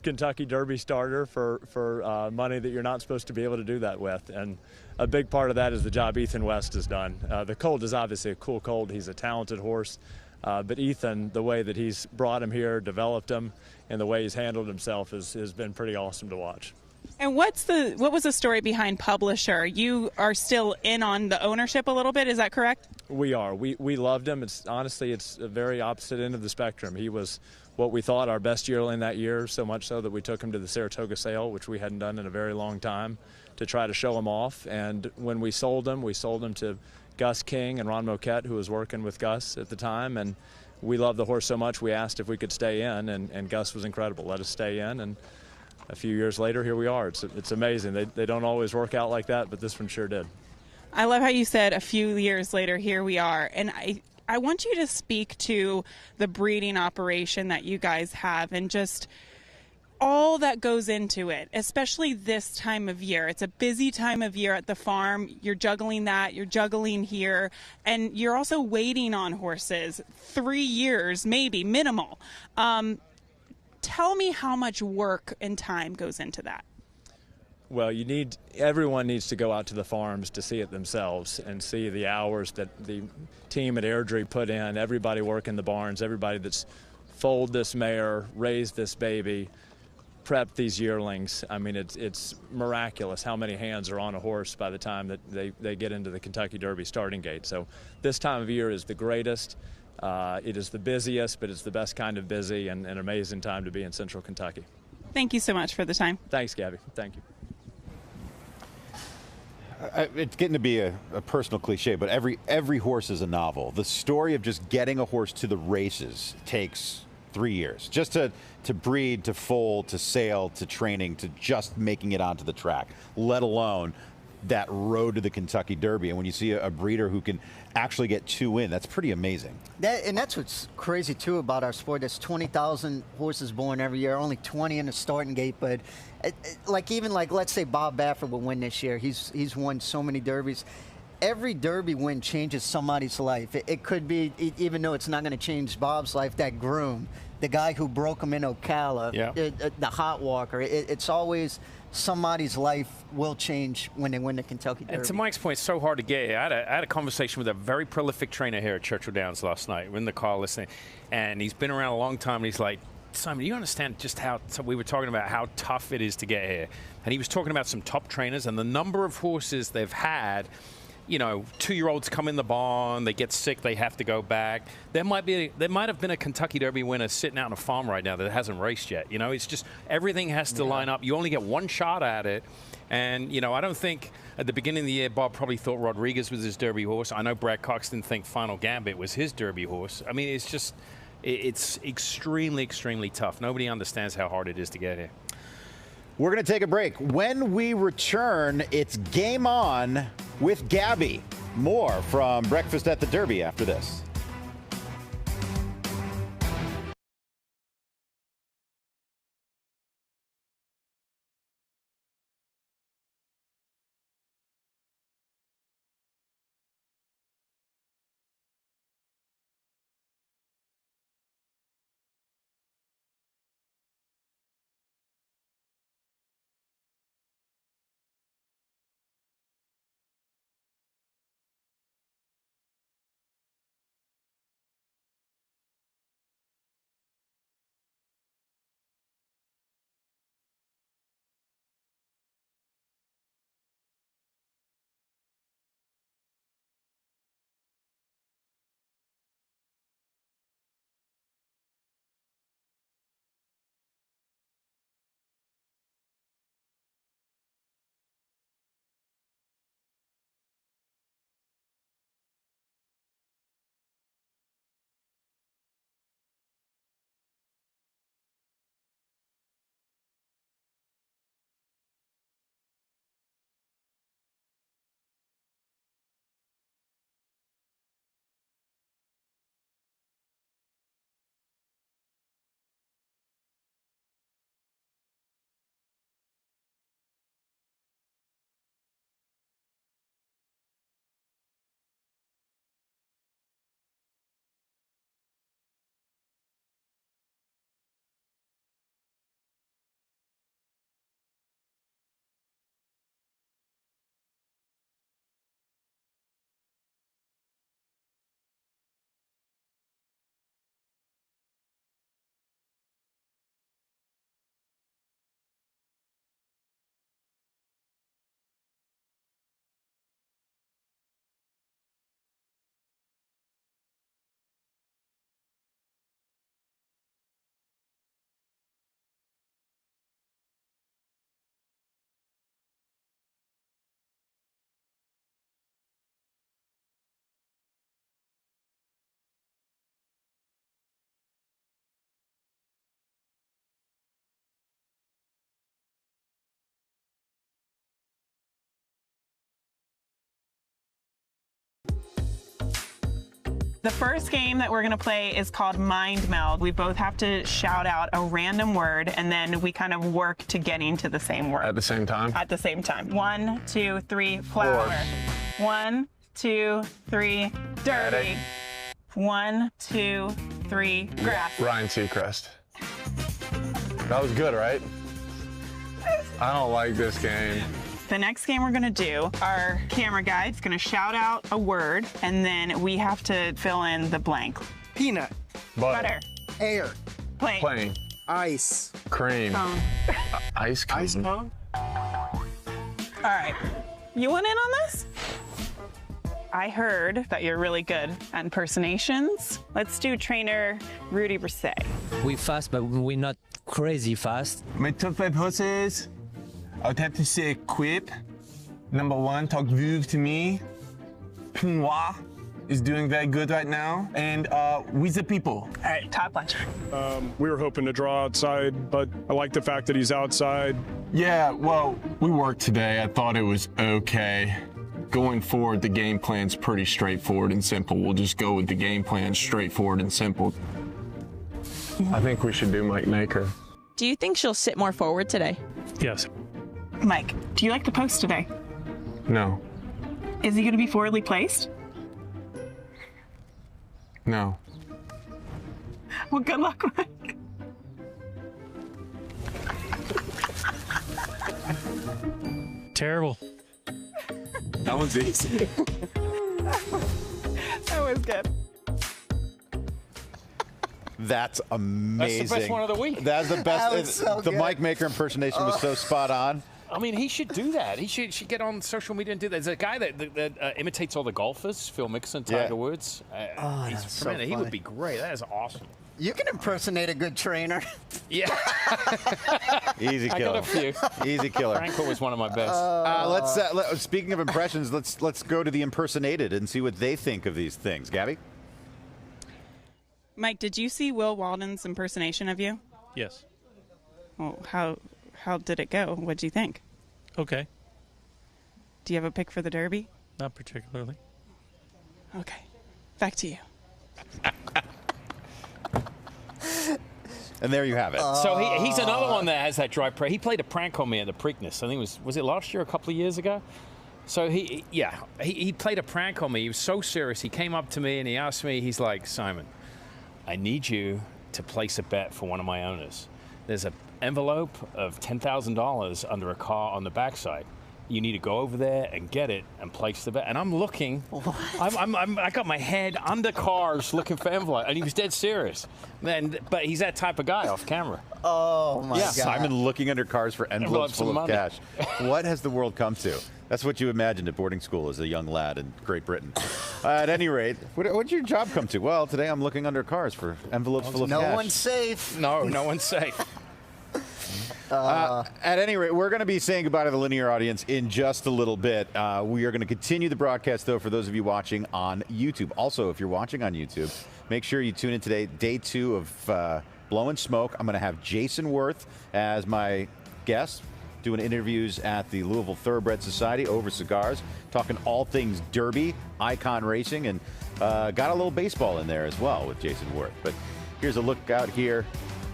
Kentucky Derby starter for money that you're not supposed to be able to do that with, and a big part of that is the job Ethan West has done. The colt is obviously a cool colt. He's a talented horse, but Ethan, the way that he's brought him here, developed him, and the way he's handled himself has been pretty awesome to watch. And what was the story behind Publisher? You are still in on the ownership a little bit, is that correct? We are. We loved him. It's honestly, it's a very opposite end of the spectrum. He was what we thought our best yearling that year, so much so that we took him to the Saratoga sale, which we hadn't done in a very long time, to try to show him off. And when we sold him to Gus King and Ron Moquette, who was working with Gus at the time. And we loved the horse so much, we asked if we could stay in, and Gus was incredible. Let us stay in, and a few years later, here we are. It's amazing. They don't always work out like that, but this one sure did. I love how you said a few years later, here we are. And I want you to speak to the breeding operation that you guys have and just all that goes into it, especially this time of year. It's a busy time of year at the farm. You're juggling that, you're juggling here, and you're also waiting on horses 3 years, maybe, minimal. Tell me how much work and time goes into that. Well, everyone needs to go out to the farms to see it themselves and see the hours that the team at Airdrie put in, everybody working the barns, everybody that's foaled this mare, raised this baby, prepped these yearlings. I mean, it's miraculous how many hands are on a horse by the time that they get into the Kentucky Derby starting gate. So this time of year is the greatest. It is the busiest, but it's the best kind of busy and an amazing time to be in Central Kentucky. Thank you so much for the time. Thanks, Gabby. Thank you. It's getting to be a personal cliche, but every horse is a novel. The story of just getting a horse to the races takes 3 years. Just to breed, to foal, to sail, to training, to just making it onto the track, let alone that road to the Kentucky Derby. And when you see a breeder who can actually get 2 in, that's pretty amazing. And that's what's crazy, too, about our sport. There's 20,000 horses born every year, only 20 in the starting gate. But let's say Bob Baffert will win this year. He's won so many derbies. Every derby win changes somebody's life. It could be, even though it's not going to change Bob's life, that groom, the guy who broke him in Ocala, the hot walker. It's always somebody's life will change when they win the Kentucky Derby. And to Mike's point, it's so hard to get. I had a conversation with a very prolific trainer here at Churchill Downs last night. We're in the car listening, and he's been around a long time, and he's like, Simon, you understand just how we were talking about how tough it is to get here. And he was talking about some top trainers and the number of horses they've had. You know, 2-year-olds come in the barn, they get sick, they have to go back. There might have been a Kentucky Derby winner sitting out on a farm right now that hasn't raced yet. You know, it's just everything has to line up. You only get one shot at it. And, you know, I don't think at the beginning of the year Bob probably thought Rodriguez was his Derby horse. I know Brad Cox didn't think Final Gambit was his Derby horse. I mean, it's extremely, extremely tough. Nobody understands how hard it is to get here. We're going to take a break. When we return, it's Game On with Gabby. More from Breakfast at the Derby after this. The first game that we're going to play is called Mind Meld. We both have to shout out a random word, and then we kind of work to getting to the same word. At the same time? At the same time. 1, 2, 3, flower. 1, 2, 3, derby. 1, 2, 3, grass. Ryan Seacrest. That was good, right? I don't like this game. The next game we're gonna do, our camera guide's gonna shout out a word, and then we have to fill in the blank. Peanut. Butter. Air. Plane. Plane. Ice. Cream. Cone. Ice cone. Ice cone. All right, you want in on this? I heard that you're really good at impersonations. Let's do trainer Rudy Brisset. We fast, but we're not crazy fast. My top 5 horses, I would have to say Quip. Number 1, talk Vuve to me. Pinois is doing very good right now. And With the People. All right, top puncher. We were hoping to draw outside, but I like the fact that he's outside. Yeah, well, we worked today. I thought it was okay. Going forward, the game plan's pretty straightforward and simple. We'll just go with the game plan, straightforward and simple. I think we should do Mike Maker. Do you think she'll sit more forward today? Yes. Mike, do you like the post today? No. Is he gonna be forwardly placed? No. Well, good luck, Mike. Terrible. That one's easy. That was good. That's amazing. That's the best one of the week. That's the best. That was so the good. Mike Maker impersonation was so spot on. I mean, he should do that. He should get on social media and do that. There's a guy that imitates all the golfers, Phil Mixon, Tiger Woods. He's that's so tremendous. He funny. would be great. That is awesome. You can impersonate a good trainer. Yeah. Easy I killer. got a few. Easy killer. Franco was one of my best. Speaking of impressions, let's go to the impersonated and see what they think of these things. Gabby? Mike, did you see Will Walden's impersonation of you? Yes. Well, how did it go? What did you think? Okay. Do you have a pick for the Derby? Not particularly. Okay. Back to you. And there you have it. So he's another one that has that dry prey. He played a prank on me at the Preakness. I think was it last year, a couple of years ago? So he played a prank on me. He was so serious. He came up to me and he asked me, he's like, Simon, I need you to place a bet for one of my owners. There's an envelope of $10,000 under a car on the backside. You need to go over there and get it and place the bet. And I'm looking. I got my head under cars looking for envelope, and he was dead serious. But he's that type of guy off camera. Oh my God! Simon looking under cars for envelopes full of money. cash. What has the world come to? That's what you imagined at boarding school as a young lad in Great Britain. At any rate, what'd your job come to? Well, today I'm looking under cars for envelopes full of cash. No one's safe. No one's safe. At any rate, we're going to be saying goodbye to the linear audience in just a little bit. We are going to continue the broadcast, though, for those of you watching on YouTube. Also, if you're watching on YouTube, make sure you tune in today, day 2 of Blowing Smoke. I'm going to have Jason Worth as my guest, doing interviews at the Louisville Thoroughbred Society over cigars, talking all things Derby, Icon Racing, and got a little baseball in there as well with Jason Worth. But here's a look out here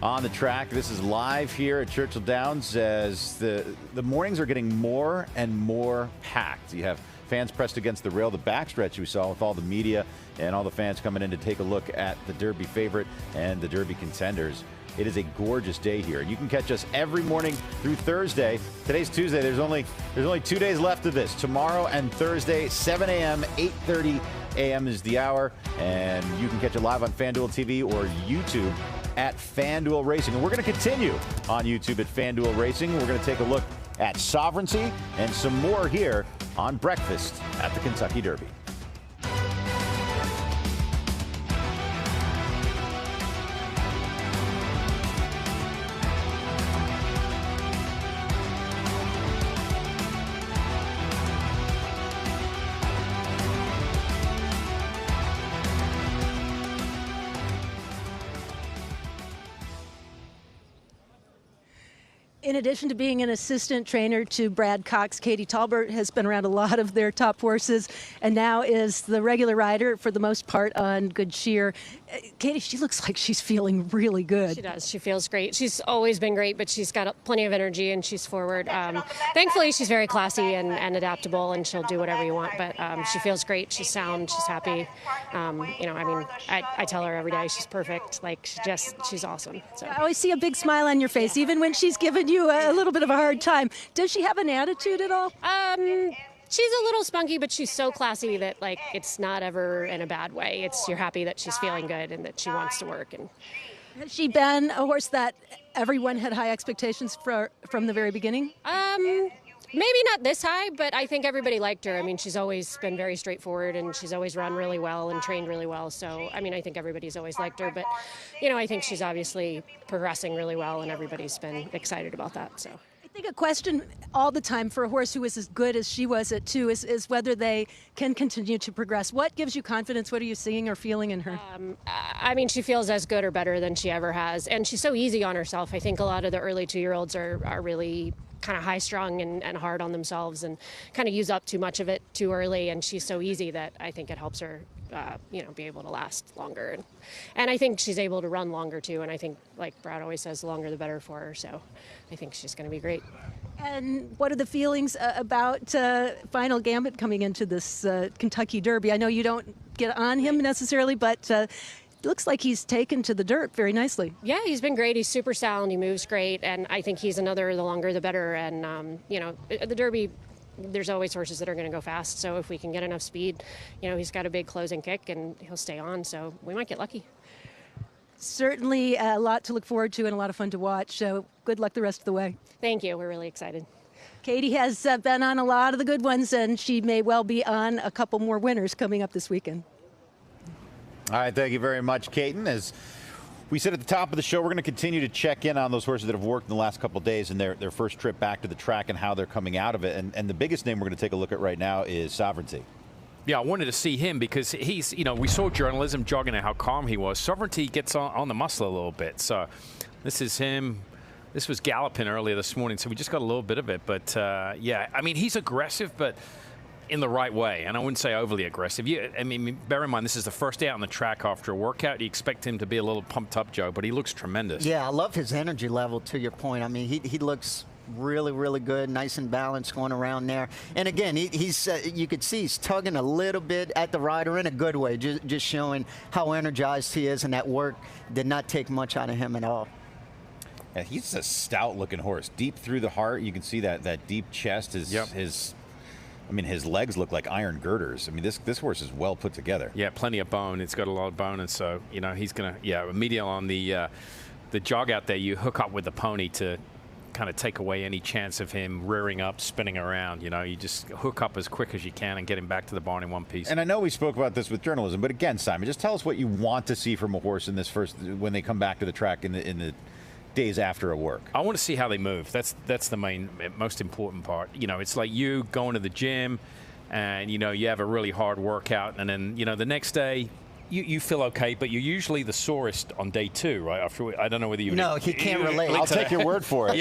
on the track. This is live here at Churchill Downs as the mornings are getting more and more packed. You have fans pressed against the rail, the backstretch we saw with all the media and all the fans coming in to take a look at the Derby favorite and the Derby contenders. It is a gorgeous day here. You can catch us every morning through Thursday. Today's Tuesday. There's only 2 days left of this. Tomorrow and Thursday, 7 a.m., 8:30 a.m. is the hour. And you can catch it live on FanDuel TV or YouTube at FanDuel Racing. And we're going to continue on YouTube at FanDuel Racing. We're going to take a look at Sovereignty and some more here on Breakfast at the Kentucky Derby. In addition to being an assistant trainer to Brad Cox, Katie Talbert has been around a lot of their top horses and now is the regular rider for the most part on Good Cheer. Katie, she looks like she's feeling really good. She does. She feels great. She's always been great, but she's got plenty of energy and she's forward. Thankfully, she's very classy and adaptable, and she'll do whatever you want. But she feels great. She's sound. She's happy. I tell her every day she's perfect. Like she's awesome. So I always see a big smile on your face, even when she's giving you a little bit of a hard time. Does she have an attitude at all? She's a little spunky, but she's so classy that it's not ever in a bad way. You're happy that she's feeling good and that she wants to work. And has she been a horse that everyone had high expectations for from the very beginning? Maybe not this high, but I think everybody liked her. I mean, she's always been very straightforward, and she's always run really well and trained really well. So, I mean, I think everybody's always liked her. But, I think she's obviously progressing really well, and everybody's been excited about that. So. I think a question all the time for a horse who is as good as she was at 2 is whether they can continue to progress. What gives you confidence? What are you seeing or feeling in her? I mean, she feels as good or better than she ever has. And she's so easy on herself. I think a lot of the early 2-year-olds are really kind of high-strung and hard on themselves and kind of use up too much of it too early. And she's so easy that I think it helps her, be able to last longer. And I think she's able to run longer, too. And I think, like Brad always says, the longer the better for her. So I think she's going to be great. And what are the feelings about Final Gambit coming into this Kentucky Derby? I know you don't get on him necessarily, but looks like he's taken to the dirt very nicely. Yeah, he's been great. He's super sound. He moves great. And I think he's the longer the better. And, the Derby, there's always horses that are going to go fast. So if we can get enough speed, he's got a big closing kick and he'll stay on. So we might get lucky. Certainly a lot to look forward to and a lot of fun to watch. So good luck the rest of the way. Thank you. We're really excited. Katie has been on a lot of the good ones, and she may well be on a couple more winners coming up this weekend. All right, thank you very much, Caton. As we said at the top of the show, we're going to continue to check in on those horses that have worked in the last couple of days and their first trip back to the track and how they're coming out of it. And the biggest name we're going to take a look at right now is Sovereignty. Yeah, I wanted to see him because he's, we saw journalism jogging and how calm he was. Sovereignty gets on the muscle a little bit. So this is him. This was galloping earlier this morning, so we just got a little bit of it. But, yeah, I mean, he's aggressive, but in the right way. And I wouldn't say overly aggressive. Bear in mind, this is the first day out on the track after a workout. You expect him to be a little pumped up, Joe, but he looks tremendous. Yeah, I love his energy level, to your point. I mean, he looks really, really good, nice and balanced going around there. And again, he's you could see he's tugging a little bit at the rider in a good way, just showing how energized he is, and that work did not take much out of him at all. Yeah, he's a stout-looking horse, deep through the heart. You can see that deep chest. His legs look like iron girders. I mean, this horse is well put together. Yeah, plenty of bone. It's got a lot of bone, and so he's gonna immediately on the jog out there. You hook up with the pony to kind of take away any chance of him rearing up, spinning around. You just hook up as quick as you can and get him back to the barn in one piece. And I know we spoke about this with journalism, but again, Simon, just tell us what you want to see from a horse in this when they come back to the track in the days after a work. I want to see how they move. That's the most important part. It's like you going to the gym and, you have a really hard workout, and then, the next day you feel okay, but you're usually the sorest on day 2, right? I don't know whether you... No, he can't relate. I'll take your word for it.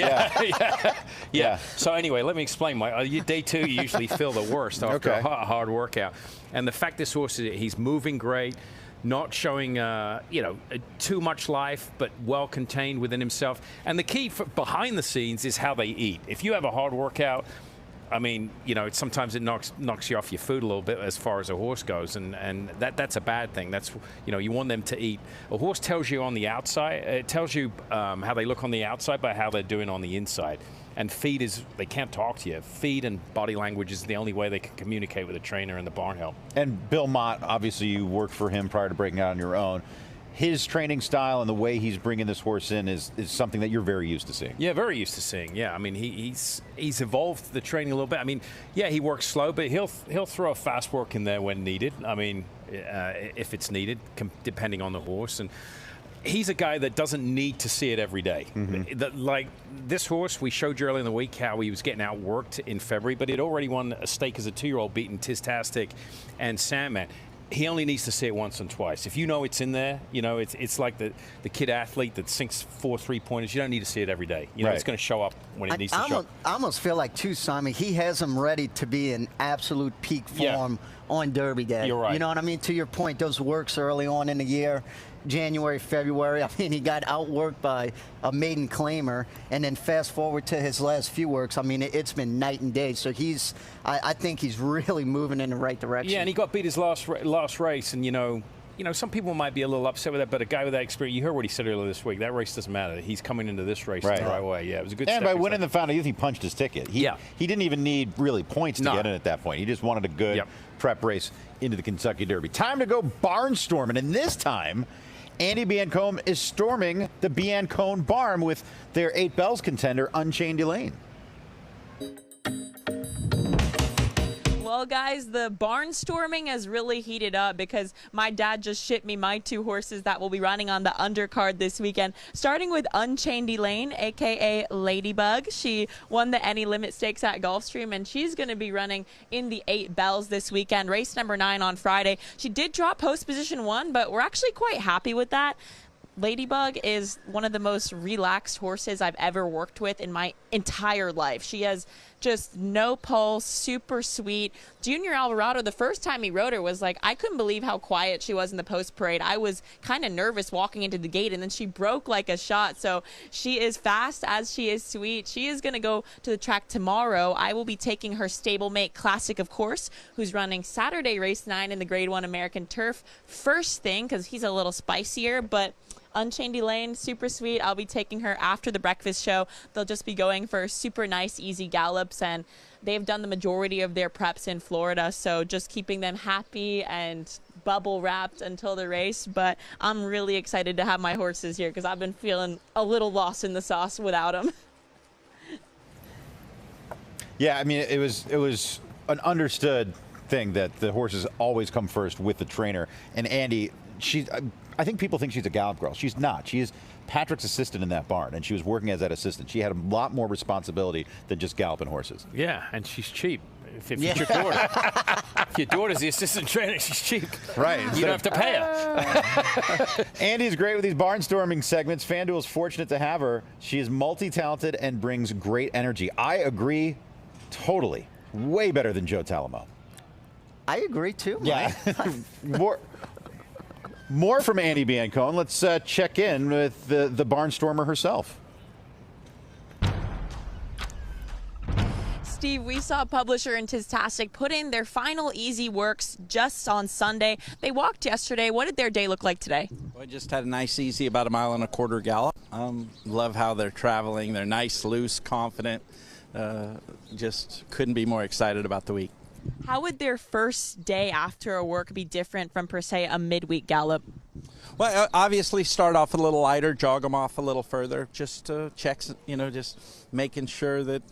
Yeah. So anyway, let me explain. Day 2, you usually feel the worst after a hard workout. And the fact this horse, he's moving great, not showing, too much life, but well contained within himself. And the key behind the scenes is how they eat. If you have a hard workout, sometimes it knocks you off your food a little bit as far as a horse goes, and that's a bad thing. That's, you want them to eat. A horse tells you on the outside, it tells you how they look on the outside by how they're doing on the inside. And they can't talk to you. Feed and body language is the only way they can communicate with a trainer and the barn help. And Bill Mott, obviously you worked for him prior to breaking out on your own. His training style and the way he's bringing this horse in is something that you're very used to seeing. Yeah, very used to seeing. Yeah, I mean, he's evolved the training a little bit. I mean, yeah, he works slow, but he'll throw a fast work in there when needed. I mean, if it's needed, depending on the horse. And he's a guy that doesn't need to see it every day. Mm-hmm. Like this horse, we showed you earlier in the week how he was getting outworked in February, but he'd already won a stake as a 2-year-old, beating Tistastic and Sandman. he only needs to see it once and twice. If you know it's in there, you know, it's like the kid athlete that sinks 4 3-pointers. You don't need to see it every day. You know, it's going to show up when it needs to show up. I almost feel like, too, Simon, he has him ready to be in absolute peak form on Derby Day. You're right. You know what I mean? To your point, those works early on in the year, January, February. I mean, he got outworked by a maiden claimer, and then fast forward to his last few works. I mean, it's been night and day. So I think he's really moving in the right direction. Yeah, and he got beat his last race, and you know, some people might be a little upset with that, but a guy with that experience, you heard what he said earlier this week. That race doesn't matter. He's coming into this race the right way. Yeah, it was a good. And by winning the FanDuel, he punched his ticket. He didn't even need really points to get in at that point. He just wanted a good prep race into the Kentucky Derby. Time to go barnstorming, and this time, Andy Biancone is storming the Biancone barn with their 8 bells contender, Unchained Elaine. Well, guys, the barnstorming has really heated up because my dad just shipped me my 2 horses that will be running on the undercard this weekend. Starting with Unchained Elaine, a.k.a. Ladybug. She won the Any Limit Stakes at Gulfstream, and she's going to be running in the 8 bells this weekend. Race number 9 on Friday. She did drop post position 1, but we're actually quite happy with that. Ladybug is one of the most relaxed horses I've ever worked with in my entire life. She has just no pulse, super sweet. Junior Alvarado, the first time he rode her, was like, I couldn't believe how quiet she was in the post parade. I was kind of nervous walking into the gate, and then she broke like a shot. So she is fast as she is sweet. She is going to go to the track tomorrow. I will be taking her stablemate Classic, of course, who's running Saturday race 9 in the Grade 1 American Turf first thing because he's a little spicier, but Unchained Elaine, super sweet. I'll be taking her after the breakfast show. They'll just be going for super nice, easy gallops, and they've done the majority of their preps in Florida, so just keeping them happy and bubble wrapped until the race. But I'm really excited to have my horses here because I've been feeling a little lost in the sauce without them. Yeah, I mean, it was an understood thing that the horses always come first with the trainer. And Andy, I think people think she's a gallop girl. She's not. She is Patrick's assistant in that barn, and she was working as that assistant. She had a lot more responsibility than just galloping horses. Yeah, and she's cheap. If your daughter, if your daughter's the assistant trainer, she's cheap. Right. You don't have to pay her. Andy's great with these barnstorming segments. FanDuel's fortunate to have her. She is multi-talented and brings great energy. I agree totally. Way better than Joe Talamo. I agree, too. Yeah. More from Andy Biancone. Let's check in with the barnstormer herself. Steve, we saw Publisher and Tistastic put in their final easy works just on Sunday. They walked yesterday. What did their day look like today? Well, I just had a nice, easy, about 1.25 mile gallop. Love how they're traveling. They're nice, loose, confident. Just couldn't be more excited about the week. How would their first day after a work be different from, per se, a midweek gallop? Well, obviously start off a little lighter, jog them off a little further, just checks, just making sure that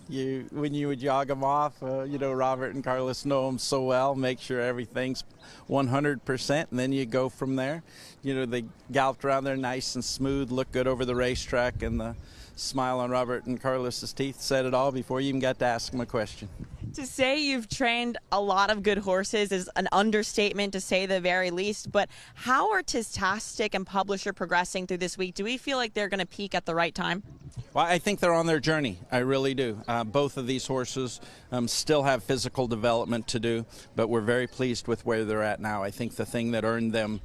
when you would jog them off, Robert and Carlos know them so well, make sure everything's 100%, and then you go from there. They galloped around there nice and smooth, looked good over the racetrack, and the smile on Robert and Carlos's teeth said it all before you even got to ask them a question. To say you've trained a lot of good horses is an understatement, to say the very least, but how are Tistastic and Publisher progressing through this week? Do we feel like they're going to peak at the right time? Well, I think they're on their journey. I really do. Both of these horses still have physical development to do, but we're very pleased with where they're at now. I think the thing that earned them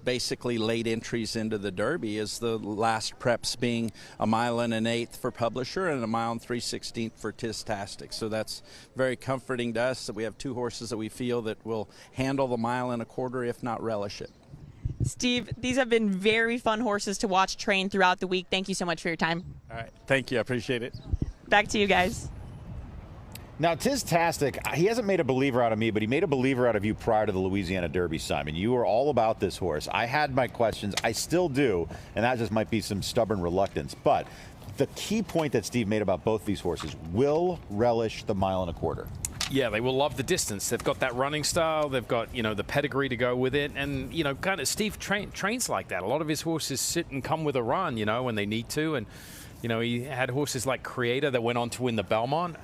basically late entries into the Derby is the last preps being 1 1/8 for Publisher and 1 3/16 for Tistastic. So that's very comforting to us that we have 2 horses that we feel that will handle the 1 1/4, if not relish it. Steve, these have been very fun horses to watch train throughout the week. Thank you so much for your time. All right. Thank you. I appreciate it. Back to you guys. Now, Tistastic, he hasn't made a believer out of me, but he made a believer out of you prior to the Louisiana Derby, Simon. You were all about this horse. I had my questions. I still do, and that just might be some stubborn reluctance. But the key point that Steve made about both these horses, will relish the 1 1/4. Yeah, they will love the distance. They've got that running style. They've got, the pedigree to go with it. And, kind of Steve trains like that. A lot of his horses sit and come with a run, when they need to. And, he had horses like Creator that went on to win the Belmont.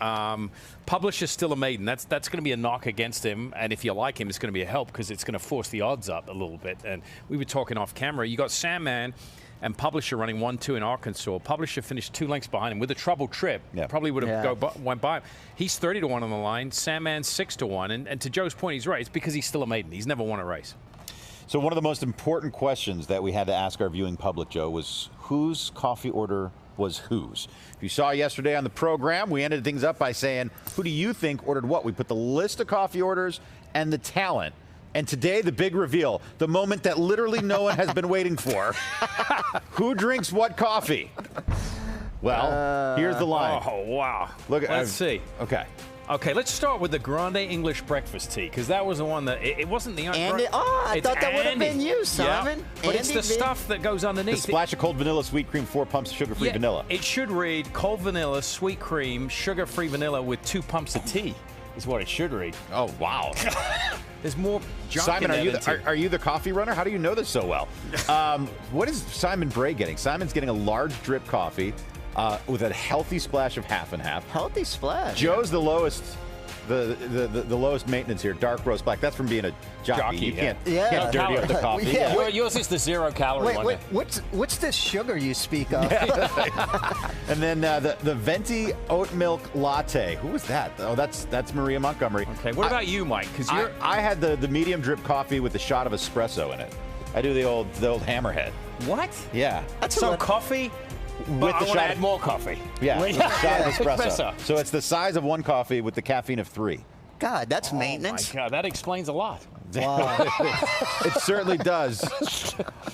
Publisher's still a maiden. That's going to be a knock against him. And if you like him, it's going to be a help because it's going to force the odds up a little bit. And we were talking off camera. You got Sandman and Publisher running 1-2 in Arkansas. Publisher finished 2 lengths behind him with a trouble trip. Yeah. Probably would have went by him. He's 30-1 on the line. Sandman's 6-1. And to Joe's point, he's right. It's because he's still a maiden. He's never won a race. So one of the most important questions that we had to ask our viewing public, Joe, was whose coffee order was whose? If you saw yesterday on the program, we ended things up by saying, who do you think ordered what? We put the list of coffee orders and the talent. And today, the big reveal, the moment that literally no one has been waiting for. Who drinks what coffee? Well, here's the line. Oh, wow. Let's see. Okay, let's start with the Grande English breakfast tea, because that was the one that, it wasn't the... Andy, I thought that would have been you, Simon. Yeah, but it's the stuff that goes underneath. The splash of cold vanilla, sweet cream, 4 pumps of sugar-free vanilla. It should read cold vanilla, sweet cream, sugar-free vanilla with 2 pumps of tea, is what it should read. Oh, wow. There's more junk Simon, in there are you the coffee runner? How do you know this so well? What is Simon Bray getting? Simon's getting a large drip coffee with a healthy splash of half and half. Healthy splash. Joe's the lowest, the lowest maintenance here. Dark roast black. That's from being a jockey. You can't dirty up the coffee. Yours is the 0-calorie one. What's this sugar you speak of? And then the Venti oat milk latte. Who was that? Oh, that's Maria Montgomery. Okay. What about you, Mike? Because I had the medium drip coffee with a shot of espresso in it. I do the old hammerhead. What? Yeah. That's coffee. But I want to add more coffee. Yeah, with a shot of espresso. So it's the size of 1 coffee with the caffeine of 3. God, that's maintenance. Oh my God, that explains a lot. Wow. It certainly does.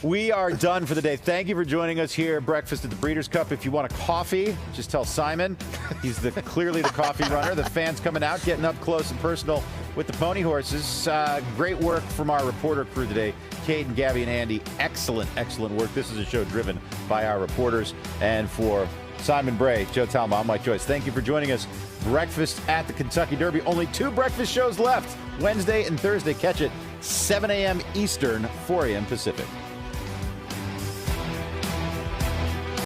We are done for the day. Thank you for joining us here at Breakfast at the Breeders' Cup. If you want a coffee, just tell Simon. He's clearly the coffee runner. The fans coming out, getting up close and personal with the pony horses. Great work from our reporter crew today. Kate and Gabby and Andy, excellent work. This is a show driven by our reporters. And for Simon Bray, Joe Talma, I'm Mike Joyce. Thank you for joining us. Breakfast at the Kentucky Derby. Only 2 breakfast shows left. Wednesday and Thursday. Catch it 7 a.m. Eastern, 4 a.m. Pacific.